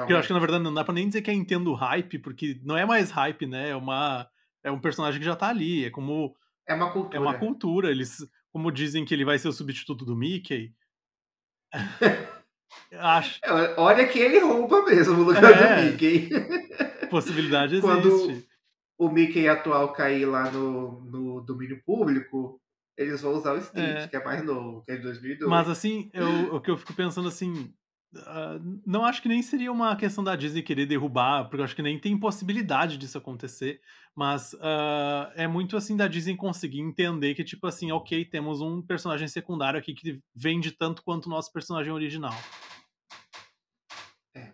Que eu acho que na Totalmente. verdade não dá pra nem dizer que é entendo o hype, porque não é mais hype, né, é um personagem que já tá ali, É uma é uma cultura. cultura, eles como dizem que ele vai ser o substituto do Mickey, acho Olha que ele rouba mesmo o lugar do é, Mickey. possibilidade Quando existe. o Mickey atual cair lá no domínio público, Eles vão usar o Stitch, É. que é mais novo, que é de Mas 2002. assim, o que eu fico pensando assim, não acho que nem seria uma questão da Disney querer derrubar, porque eu acho que nem tem possibilidade disso acontecer, mas, é muito assim da Disney conseguir entender que, tipo assim, ok, temos um personagem secundário aqui que vende tanto quanto o nosso personagem original. É.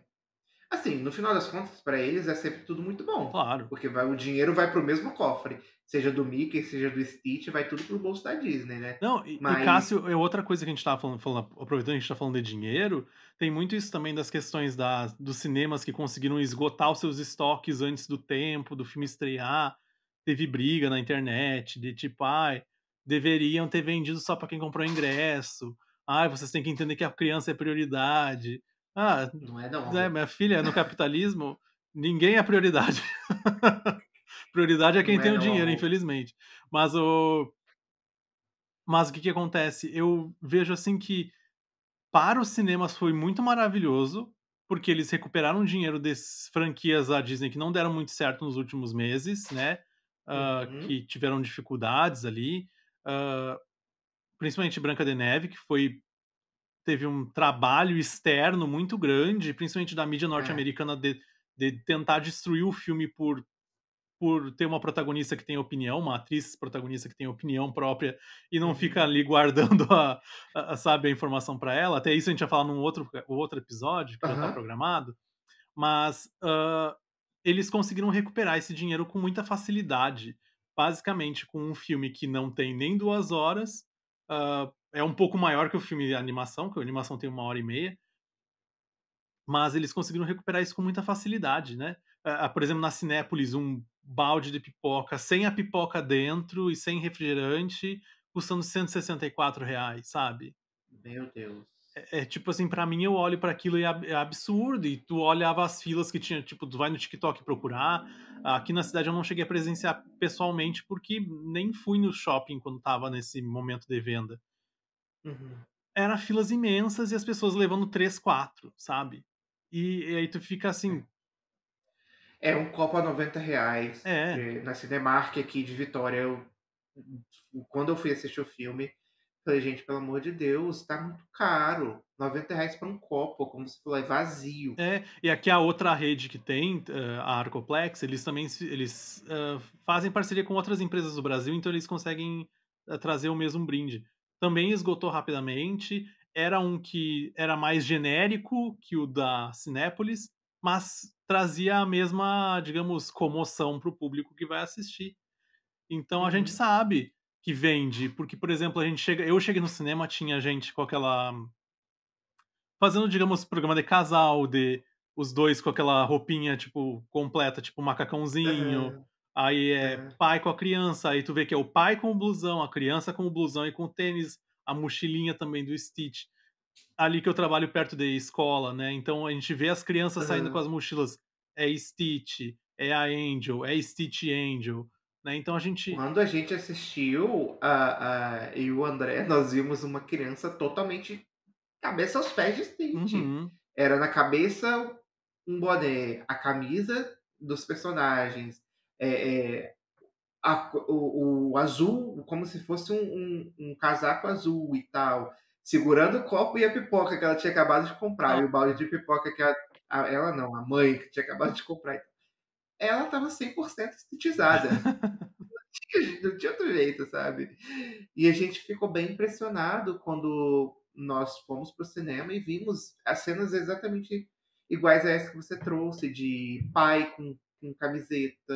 Assim, no final das contas, para eles é sempre tudo muito bom, Claro. porque o dinheiro vai para o mesmo cofre, seja do Mickey, seja do Stitch, vai tudo para o bolso da Disney, né. Não, e Mas Cássio, é outra coisa que a gente estava falando, aproveitando que a gente tá falando de dinheiro, tem muito isso também das questões dos cinemas que conseguiram esgotar os seus estoques antes do tempo, do filme estrear. Teve briga na internet de tipo: "Ai, deveriam ter vendido só para quem comprou ingresso. Ai, vocês têm que entender que a criança é prioridade". Ah, não é não, né, amor, minha filha, no capitalismo, ninguém é prioridade. Prioridade é quem não tem é o não, dinheiro, amor. infelizmente. Mas o que que acontece? Eu vejo, assim, que para os cinemas foi muito maravilhoso, porque eles recuperaram dinheiro das franquias da Disney que não deram muito certo nos últimos meses, né, Uhum. que tiveram dificuldades ali, hã, principalmente Branca de Neve, que teve um trabalho externo muito grande, principalmente da mídia É. norte-americana de tentar destruir o filme por ter uma protagonista que tem opinião, uma atriz protagonista que tem opinião própria e não fica Uhum. ali guardando sabe, a informação para ela. Até isso a gente ia falar num outro episódio que já está Aham. programado, mas, eles conseguiram recuperar esse dinheiro com muita facilidade. Basicamente com um filme que não tem nem 2 horas, é um pouco maior que o filme de animação, que a animação tem 1h30, mas eles conseguiram recuperar isso com muita facilidade, né. Por exemplo, na Cinépolis, um balde de pipoca sem a pipoca dentro e sem refrigerante, custando R$ 164, sabe. Meu Deus. É tipo assim, pra mim eu olho pra aquilo e é absurdo, e tu olhava as filas que tinha, tipo, tu vai no TikTok procurar. Aqui na cidade eu não cheguei a presenciar pessoalmente, porque nem fui no shopping quando estava nesse momento de venda. Uhum. Era filas imensas e as pessoas levando 3, 4, sabe. E aí tu fica É. assim. É um copo a R$ 90, É, na Cinemark aqui de Vitória. Quando eu fui assistir o filme, falei: "Gente, pelo amor de Deus, tá muito caro, R$ 90 para um copo", como você falou, é vazio. e aqui a outra rede que tem, a Arcoplex, eles também fazem parceria com outras empresas do Brasil, então eles conseguem, trazer o mesmo brinde. Também esgotou rapidamente, era um que era mais genérico que o da Cinépolis, mas trazia a mesma, digamos, comoção para o público que vai assistir. Então a gente Uhum. sabe que vende, porque, por exemplo, eu cheguei no cinema, tinha gente com aquela fazendo, digamos, programa de casal, de os 2 com aquela roupinha, tipo, completa, tipo macacãozinho, Aham, aí é aham. pai com a criança, aí tu vê que é o pai com o blusão, a criança com o blusão e com o tênis, a mochilinha também do Stitch. Ali que eu trabalho perto de escola, né, então a gente vê as crianças saindo com Aham. as mochilas, é Stitch, é a Angel, é Stitch Angel, né, então a gente. Quando a gente assistiu, a eu e o André, nós vimos uma criança totalmente cabeça aos pés de Stitch. Uhum. Era na cabeça um boné, a camisa dos personagens, eh eh, o azul, como se fosse um casaco azul e tal, segurando o copo e a pipoca que ela tinha acabado de comprar, Não. e o balde de pipoca que ela não, a mãe que tinha acabado de comprar. Ela estava 100% estitizada. Não tinha outro jeito, sabe. E a gente ficou bem impressionado quando nós fomos para o cinema e vimos as cenas exatamente iguais a essa que você trouxe, de pai com camiseta,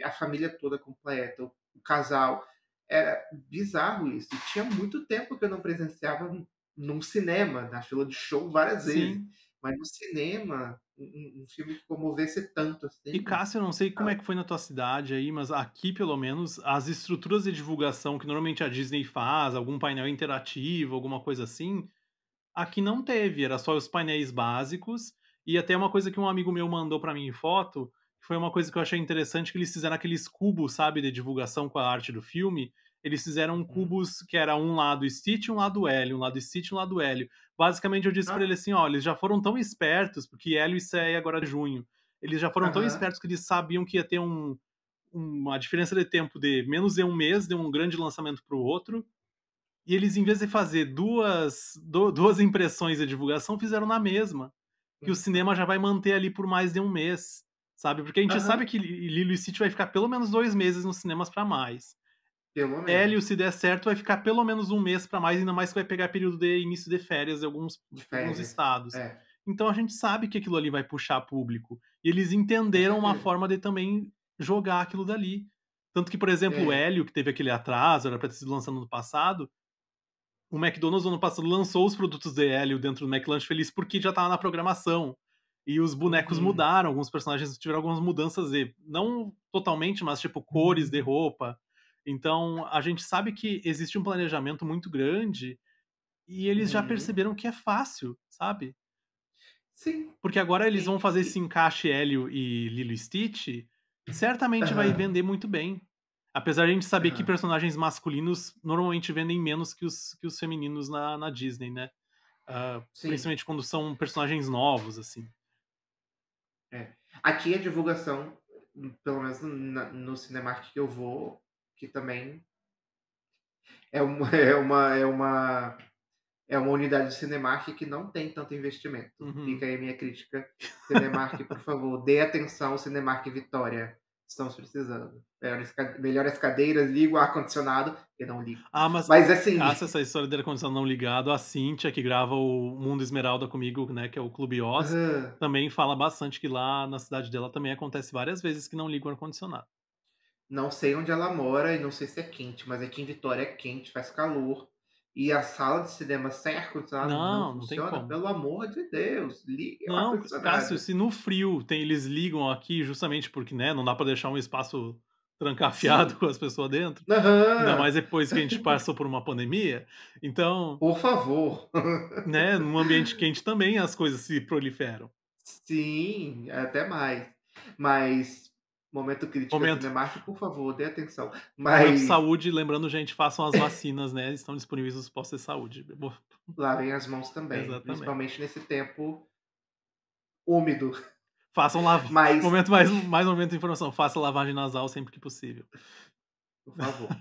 a família toda completa, o casal. Era bizarro isso, e tinha muito tempo que eu não presenciava num cinema, na fila de show várias vezes, Sim. mas no cinema, um filme que comovesse tanto E assim, Cássio, eu não sei como é que foi na tua cidade aí, mas aqui pelo menos as estruturas de divulgação que normalmente a Disney faz, algum painel interativo, alguma coisa assim, aqui não teve, era só os painéis básicos, e até uma coisa que um amigo meu mandou pra mim em foto, que foi uma coisa que eu achei interessante, que eles fizeram aqueles cubos, sabe, de divulgação com a arte do filme, eles fizeram uhum. cubos que era um lado Stitch, um lado Hélio, um lado Stitch, um lado Hélio. Basicamente eu disse pra ele Ah, assim: "Ó, eles já foram tão espertos", porque Hélio estreia agora de junho, eles já foram tão aham. espertos que eles sabiam que ia ter uma diferença de tempo de menos de um mês, de um grande lançamento para o outro, E eles, em vez de fazer duas impressões e divulgação, fizeram na mesma, que o Então. cinema já vai manter ali por mais de um mês, sabe, porque a gente sabe Aham, que Lilo e Stitch vai ficar pelo menos 2 meses nos cinemas pra mais. pelo Hélio, menos. se der certo, vai ficar pelo menos um mês pra mais, ainda mais que vai pegar período de início de férias em De alguns férias. estados. É, Então a gente sabe que aquilo ali vai puxar público, e eles com entenderam uma certeza. forma de também jogar aquilo dali. Tanto que, por exemplo, o É. Hélio, que teve aquele atraso, era pra ter sido lançado no ano passado, o McDonald's no ano passado lançou os produtos de Hélio dentro do McLanche Feliz, porque já estava na programação. E os bonecos Uhum, mudaram, alguns personagens tiveram algumas mudanças não totalmente, mas tipo cores de roupa. Então, a gente sabe que existe um planejamento muito grande e eles já uhum. perceberam que é fácil, sabe? Sim. Porque agora eles vão fazer esse E encaixe Hélio e Lilo e Stitch, certamente vai aham, vender muito bem. Apesar de a gente saber que aham. personagens masculinos normalmente vendem menos que os femininos na Disney, né? Sim, Principalmente quando são personagens novos, assim. é. Aqui a divulgação, pelo menos no Cinemark que eu vou, que também é uma é uma unidade do Cinemark que não tem tanto investimento. Uhum. Fica aí a minha crítica. Cinemark, por favor, dê atenção ao Cinemark Vitória. Estamos precisando. Melhore as cadeiras, liga o ar-condicionado. Eu não ligo. Ah, mas Mas assim, graças a essa história dele ar-condicionado não ligado, a Cíntia, que grava o Mundo Esmeralda comigo, né, que é o Clube Oz, aham, também fala bastante que lá na cidade dela também acontece várias vezes que não liga o ar-condicionado. não sei onde ela mora e não sei se é quente, mas aqui em Vitória é quente, faz calor. E a sala de cinema sem ar-condicionado não Não, não tem funciona? como. Pelo amor de Deus, ligue o Não, Cássio, ar-condicionado. se no frio eles ligam aqui justamente porque, né, não dá pra deixar um espaço trancafiado Sim, com as pessoas dentro, ainda aham, mais depois que a gente passou por uma pandemia, então, por favor. né, num ambiente quente também as coisas se proliferam. Sim, até mais. Mas, momento crítica Momento Cinemark, por favor, dê atenção. momento Mas saúde, lembrando, gente, façam as vacinas, né, estão disponíveis nos postos de saúde. lavem as mãos também, Exatamente. principalmente nesse tempo úmido. Façam Mas, momento mais momento de informação, faça lavagem nasal sempre que possível. por favor,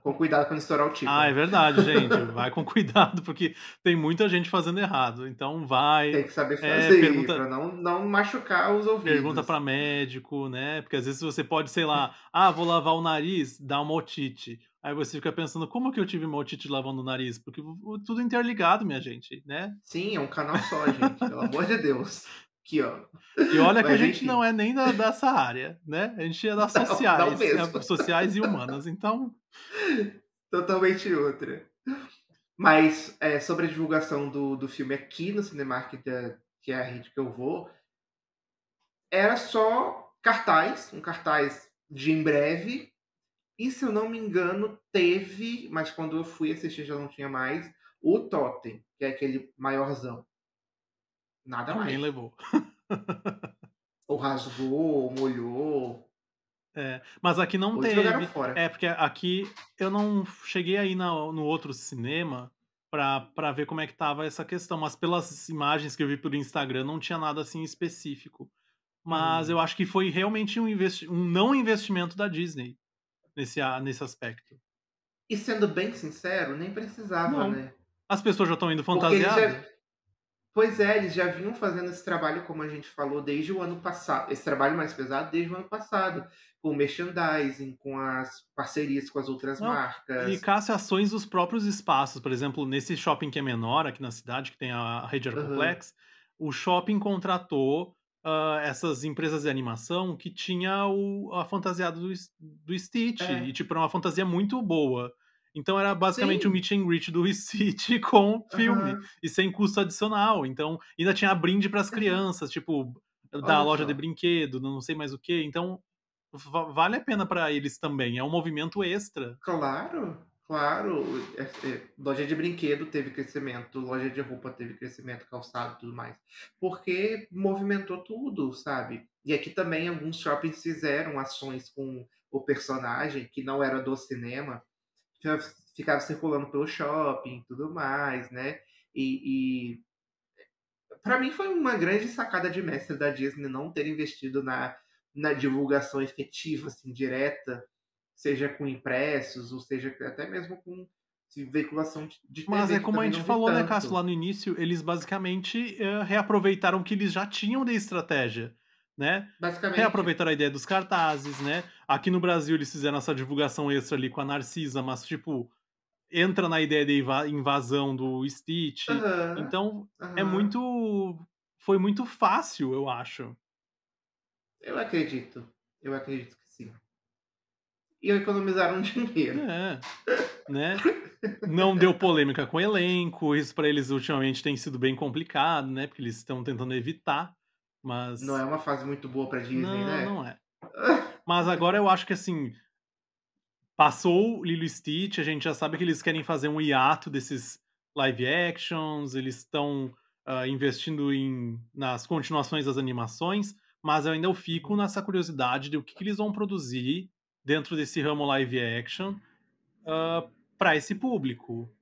com cuidado para não estourar o Ah, é tímpano. verdade, gente. Vai com cuidado, porque tem muita gente fazendo errado. Então vai, Tem que saber fazer, pergunta para não machucar os pergunta ouvidos. para médico, né, porque às vezes você pode, sei lá: "Ah, vou lavar o nariz, dá uma otite". Aí você fica pensando: "Como que eu tive uma otite lavando o nariz?" Porque o tudo interligado, minha gente, né. Sim, é um canal só, gente, pelo amor de Deus. Aqui, ó. E olha que a Mas gente não enfim, é nem dessa área, né, a gente é das não, não sociais, mesmo. sociais e humanas, então Totalmente outra. Mas, sobre a divulgação do filme aqui no Cinemark que é a rede que eu vou, era só cartaz, um cartaz de em breve, e se eu não me engano teve, mas quando eu fui assistir já não tinha mais, o totem, que é aquele maiorzão, nada alguém mais. levou. Ou rasgou, ou molhou, É, mas aqui não ou eles jogaram teve. fora. É, porque aqui eu não cheguei aí no outro cinema pra ver como é que estava essa questão, mas pelas imagens que eu vi pelo Instagram não tinha nada assim específico. Mas eu Uhum. acho que foi realmente um não investimento da Disney nesse aspecto. E sendo bem sincero, nem precisava, Não. né, As pessoas já estão indo porque eles já fantasiada? pois é, eles já vinham fazendo esse trabalho, como a gente falou, desde o ano passado. Esse trabalho mais pesado desde o ano passado, com o merchandising, com as parcerias com as outras Não, e marcas. caça ações dos próprios espaços, por exemplo, nesse shopping que é menor aqui na cidade, que tem a rede Aham. Arcoplex, o shopping contratou, essas empresas de animação que tinha a fantasiada do Stitch, e É. tipo, era uma fantasia muito boa. Então era basicamente o Sim. meet and greet do Stitch com o filme, Aham. e sem custo adicional, então ainda tinha brinde para as Exato. crianças, tipo, da Olha loja de só. brinquedo, não sei mais o quê, então vale a pena para eles também, é um movimento extra. Claro, claro. Loja de brinquedo teve crescimento, loja de roupa teve crescimento, calçado e tudo mais. Porque movimentou tudo, sabe. E aqui também alguns shoppings fizeram ações com o personagem, que não era do cinema, já ficava circulando pelo shopping e tudo mais, né. E para mim foi uma grande sacada de mestre da Disney não ter investido na divulgação efetiva, assim, direta, seja com impressos ou seja até mesmo com veiculação de Mas TV, é que eu como a também gente não vi falou, né, Cássio, tanto. lá no início, eles basicamente, reaproveitaram o que eles já tinham de estratégia, né. Basicamente. Reaproveitaram a ideia dos cartazes, né. Aqui no Brasil eles fizeram essa divulgação extra ali com a Narcisa, mas tipo, entra na ideia de invasão do Stitch, Aham, então é aham. muito foi muito fácil, eu acho. Eu acredito. Eu acredito que sim. E economizaram dinheiro. É, né. Não deu polêmica com o elenco, isso pra eles ultimamente tem sido bem complicado, né, porque eles estão tentando evitar, Não é mas uma fase muito boa pra Disney, não, né? não é. Mas agora eu acho que, assim, passou o Lilo e Stitch, a gente já sabe que eles querem fazer um hiato desses live actions, eles estão, investindo nas continuações das animações, mas eu ainda fico Uhum, nessa curiosidade de o que que eles vão produzir dentro desse ramo live action, pra esse público,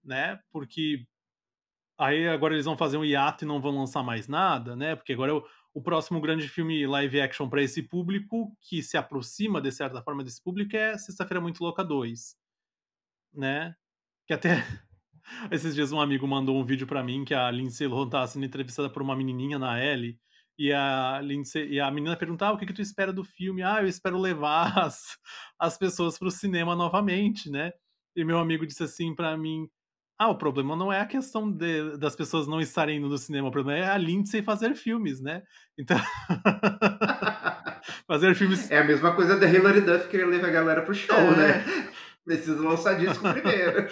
né, porque aí agora eles vão fazer um hiato e não vão lançar mais nada, né, porque agora o próximo grande filme live action para esse público, que se aproxima de certa forma desse público, é Sexta-feira Muito Louca 2, né. Que até esses dias um amigo mandou um vídeo pra mim que a Lindsay Lohan estava sendo entrevistada por uma menininha na Elle, e a menina pergunta: "Ah, o que que tu espera do filme?". "Ah, eu espero levar as pessoas para o cinema novamente, né". E meu amigo disse assim pra mim: "Ah, o problema não é a questão das pessoas não estarem indo no cinema, o problema é a Lindsay fazer filmes, né". Então fazer filmes é a mesma coisa da Hilary Duff querer levar a galera para o show, né? é. Precisa lançar disco primeiro.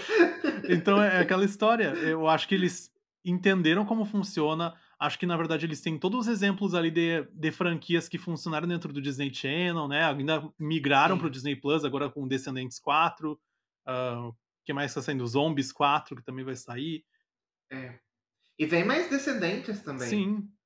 Então é aquela história, eu acho que eles entenderam como funciona, acho que na verdade eles têm todos os exemplos ali de franquias que funcionaram dentro do Disney Channel, né, ainda migraram para o Sim, Disney Plus agora com Descendentes 4, que mais está saindo? Zombies 4 que também vai sair. é. E vem mais Descendentes também. Sim.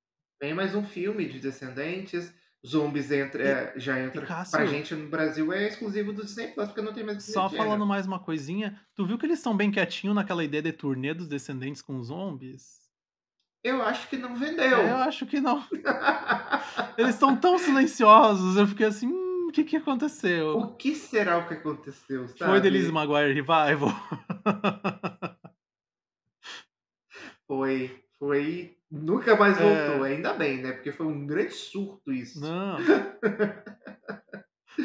Vem mais um filme de Descendentes. Zombies entra, E já e entra. Pra Cássio, gente no Brasil é exclusivo do Disney Plus, porque não tem mais Disney só Channel. falando mais uma coisinha, tu viu que eles estão bem quietinho naquela ideia de turnê dos Descendentes com zombies? Eu acho que não É, eu vendeu. acho que não. Eles estão tão silenciosos, eu fiquei assim: o que que aconteceu?". O que será o que aconteceu, Foi The Lizzy sabe? McGuire Revival? Foi, nunca mais voltou. É, Ainda bem, né? Porque foi um grande surto isso. não.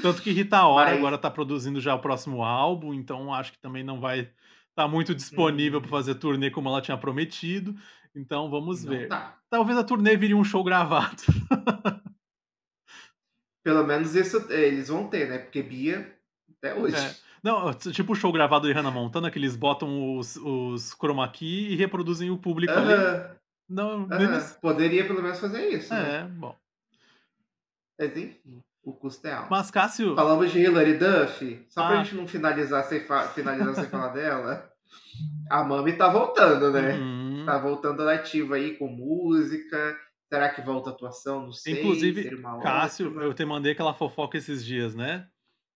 Tanto que Rita Ora Mas, agora tá produzindo já o próximo álbum, então acho que também não vai estar muito disponível pra hum, fazer turnê como ela tinha prometido, então vamos não ver. tá. Talvez a turnê vire um show gravado. Pelo menos isso eles vão ter, né? Porque Bia, até É. hoje. Não, tipo o show gravado de Hannah Montana, que eles botam os chroma key e reproduzem o público ali. Aham, Não, nem aham. nesse Poderia pelo menos fazer isso, né? bom. Mas enfim, o custo é alto. Mas Cássio Falamos de Hilary Duff, só pra ah, gente não finalizar sem falar dela. A Mami tá voltando, né? Tá uhum. voltando ativa aí com música. Será que volta a atuação? Não sei. Inclusive, Seria uma Cássio, eu ótima. te mandei aquela fofoca esses dias, né,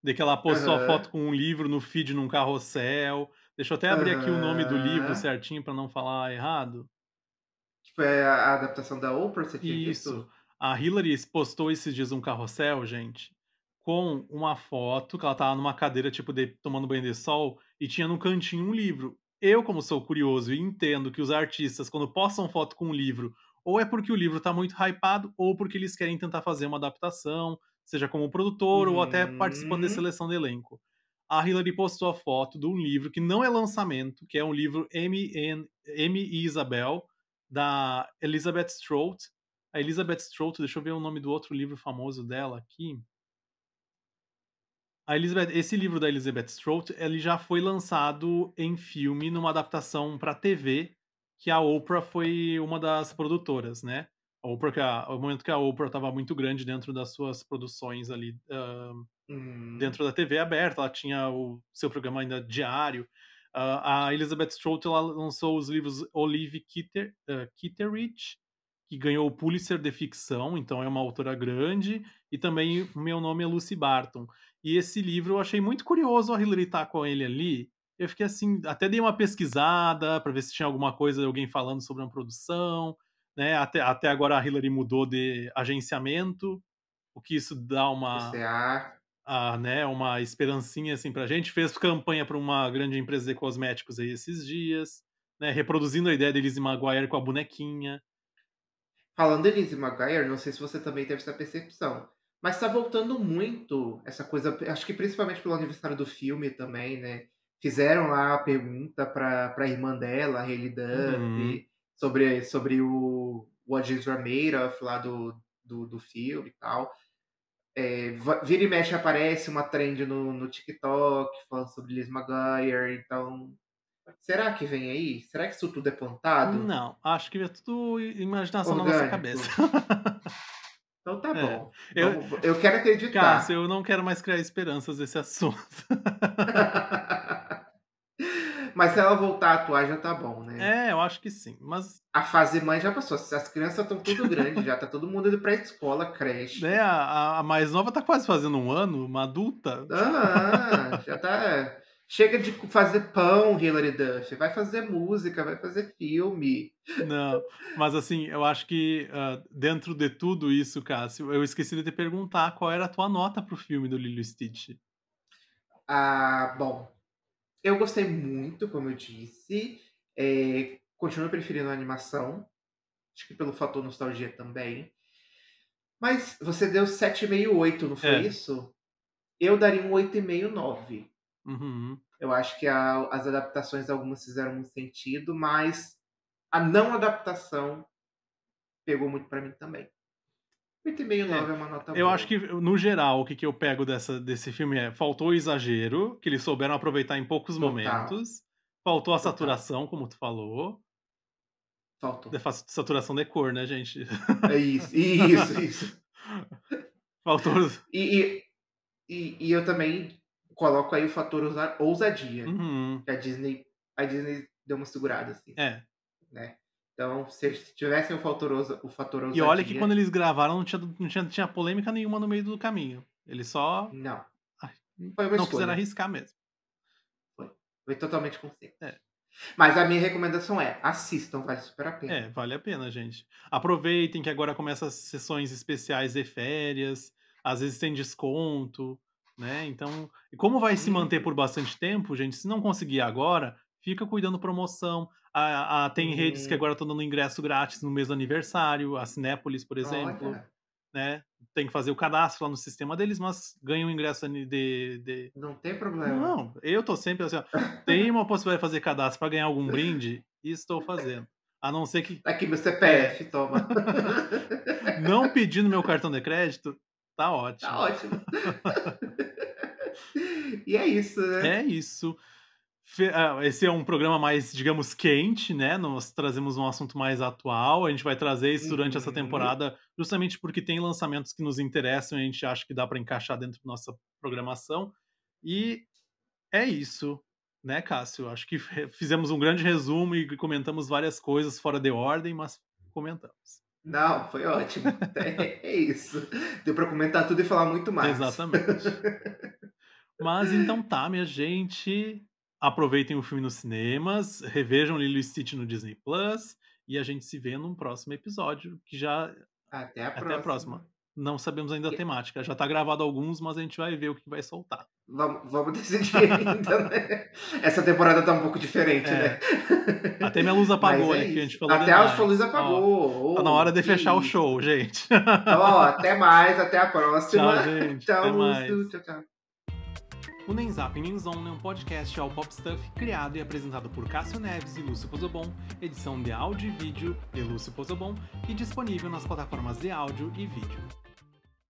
de que ela postou a Aham, foto com um livro no feed num carrossel. Deixa eu até abrir aqui o nome do livro aham. certinho pra não falar errado. Que foi a adaptação da Oprah, você tinha Isso. dito? A Hillary postou esses dias um carrossel, gente, com uma foto que ela estava numa cadeira, tipo, tomando banho de sol, e tinha no cantinho um livro. Eu, como sou curioso e entendo que os artistas, quando postam foto com um livro, ou é porque o livro está muito hypado, ou porque eles querem tentar fazer uma adaptação, seja como produtor ou até participando de Uhum. seleção de elenco. A Hillary postou a foto de um livro que não é lançamento, que é um livro M e Isabel, da Elizabeth Strout. A Elizabeth Strout, deixa eu ver o nome do outro livro famoso dela aqui. Esse livro da Elizabeth Strout, ele já foi lançado em filme numa adaptação para TV, que a Oprah foi uma das produtoras, né. A Oprah o momento que a Oprah estava muito grande dentro das suas produções ali, Uhum. dentro da TV aberta, ela tinha o seu programa ainda diário. A Elizabeth Strout, ela lançou os livros Olive Kitteridge, que ganhou o Pulitzer de ficção, então é uma autora grande, e também o Meu Nome é Lucy Barton. E esse livro eu achei muito curioso a Hillary estar com ele ali. Eu fiquei assim, até dei uma pesquisada para ver se tinha alguma coisa, alguém falando sobre uma produção, né? Até agora a Hillary mudou de agenciamento, o que isso dá Você uma acha? né, uma esperancinha, assim, pra gente. Fez campanha para uma grande empresa de cosméticos aí esses dias, né, reproduzindo a ideia de Lizzie Maguire com a bonequinha. Falando em Lizzie McGuire, não sei se você também teve essa percepção, mas tá voltando muito essa coisa, acho que principalmente pelo aniversário do filme também, né, fizeram lá a pergunta pra irmã dela, a Hailey Uhum. Duff, sobre o What Is Made Of lá do filme e tal. Vira e mexe aparece uma trend no TikTok falando sobre Liz Maguire, então será que vem aí? Será que isso tudo é plantado? Não, acho que é tudo imaginação na nossa cabeça. Orgânico? Então tá É. bom. Eu Eu quero Cássio, acreditar. eu não quero mais criar esperanças nesse assunto. Mas se ela voltar a atuar já tá bom, né. É, eu acho que sim, mas, A fase mãe já passou, as crianças estão tudo grande já, tá todo mundo indo pra escola, né, creche. a mais nova tá quase fazendo 1 ano, uma adulta. Aham, já tá chega de fazer pão, Hilary Duff, vai fazer música, vai fazer filme. Não, mas assim, eu acho que, dentro de tudo isso, Cássio, eu esqueci de te perguntar qual era a tua nota para o filme do Lilo e Stitch. Ah, bom, eu gostei muito, como eu disse, continuo preferindo a animação, acho que pelo fator nostalgia também. Mas você deu 7,5, 8, não foi É. isso? Eu daria um 8,5, 9. Uhum. Eu acho que as adaptações algumas fizeram muito sentido, mas a não adaptação pegou muito pra mim também. 8,5, É, 9 é uma nota eu acho boa. que no geral o que eu pego desse filme faltou exagero, que eles souberam aproveitar em poucos Total, momentos, faltou a total. saturação, como tu falou, Faltou. de fa saturação de cor, né, gente. É isso, isso. Faltou. E e eu também coloco aí o fator ousadia, Uhum. que a Disney deu uma segurada, assim, É. né. Então, se eles tivessem o fator E olha que quando ousadia eles gravaram não tinha polêmica nenhuma no meio do caminho. Eles só, não, ai, foi uma não quiseram escolha, arriscar mesmo. foi totalmente consciente. É. Mas a minha recomendação é: assistam, vale super a É, pena. vale a pena, gente. Aproveitem que agora começa as sessões especiais de férias, às vezes tem desconto, né, então e como vai se manter Uhum, por bastante tempo, gente, se não conseguir agora, fica cuidando promoção. Tem redes que uhum. agora estão dando ingresso grátis no mês do aniversário, a Cinépolis, por exemplo, Olha, né, tem que fazer o cadastro lá no sistema deles, mas ganha um ingresso ani de não tem problema. não, eu tô sempre assim, ó, tem uma possibilidade de fazer cadastro para ganhar algum brinde, estou fazendo. A não ser que Tá aqui meu é. CPF, toma. Não pedindo meu cartão de crédito, tá Tá ótimo. ótimo. E é isso, né. É isso. Esse é um programa mais, digamos, quente, né, nós trazemos um assunto mais atual, a gente vai trazer isso durante essa Uhum. temporada, justamente porque tem lançamentos que nos interessam e a gente acha que dá para encaixar dentro da nossa programação. E é isso, né, Cássio? Acho que fizemos um grande resumo e comentamos várias coisas fora de ordem, mas comentamos. Não, foi ótimo. É isso. Deu pra comentar tudo e falar muito mais. Exatamente. Mas então tá, minha gente. Aproveitem o filme nos cinemas, revejam Lilo e Stitch no Disney Plus e a gente se vê num próximo episódio, que já Até a até a próxima. próxima. Não sabemos ainda a E temática, já tá gravado alguns, mas a gente vai ver o que vai soltar. vamos decidir ainda, né. Essa temporada tá um pouco diferente, né. É, até minha luz Mas apagou é ali, que a gente isso. falou Até a sua demais. luz Ó, tá na apagou. hora Oh, de que fechar o isso. show, gente. Ó, até mais, até a próxima. Tchau, gente. Tchau, Até Lúcio. mais. Tchau, tchau. O Nem Zap Nem Zone é um podcast ao Pop Stuff criado e apresentado por Cássio Neves e Lúcio Pozobon, edição de áudio e vídeo de Lúcio Pozobon e disponível nas plataformas de áudio e vídeo.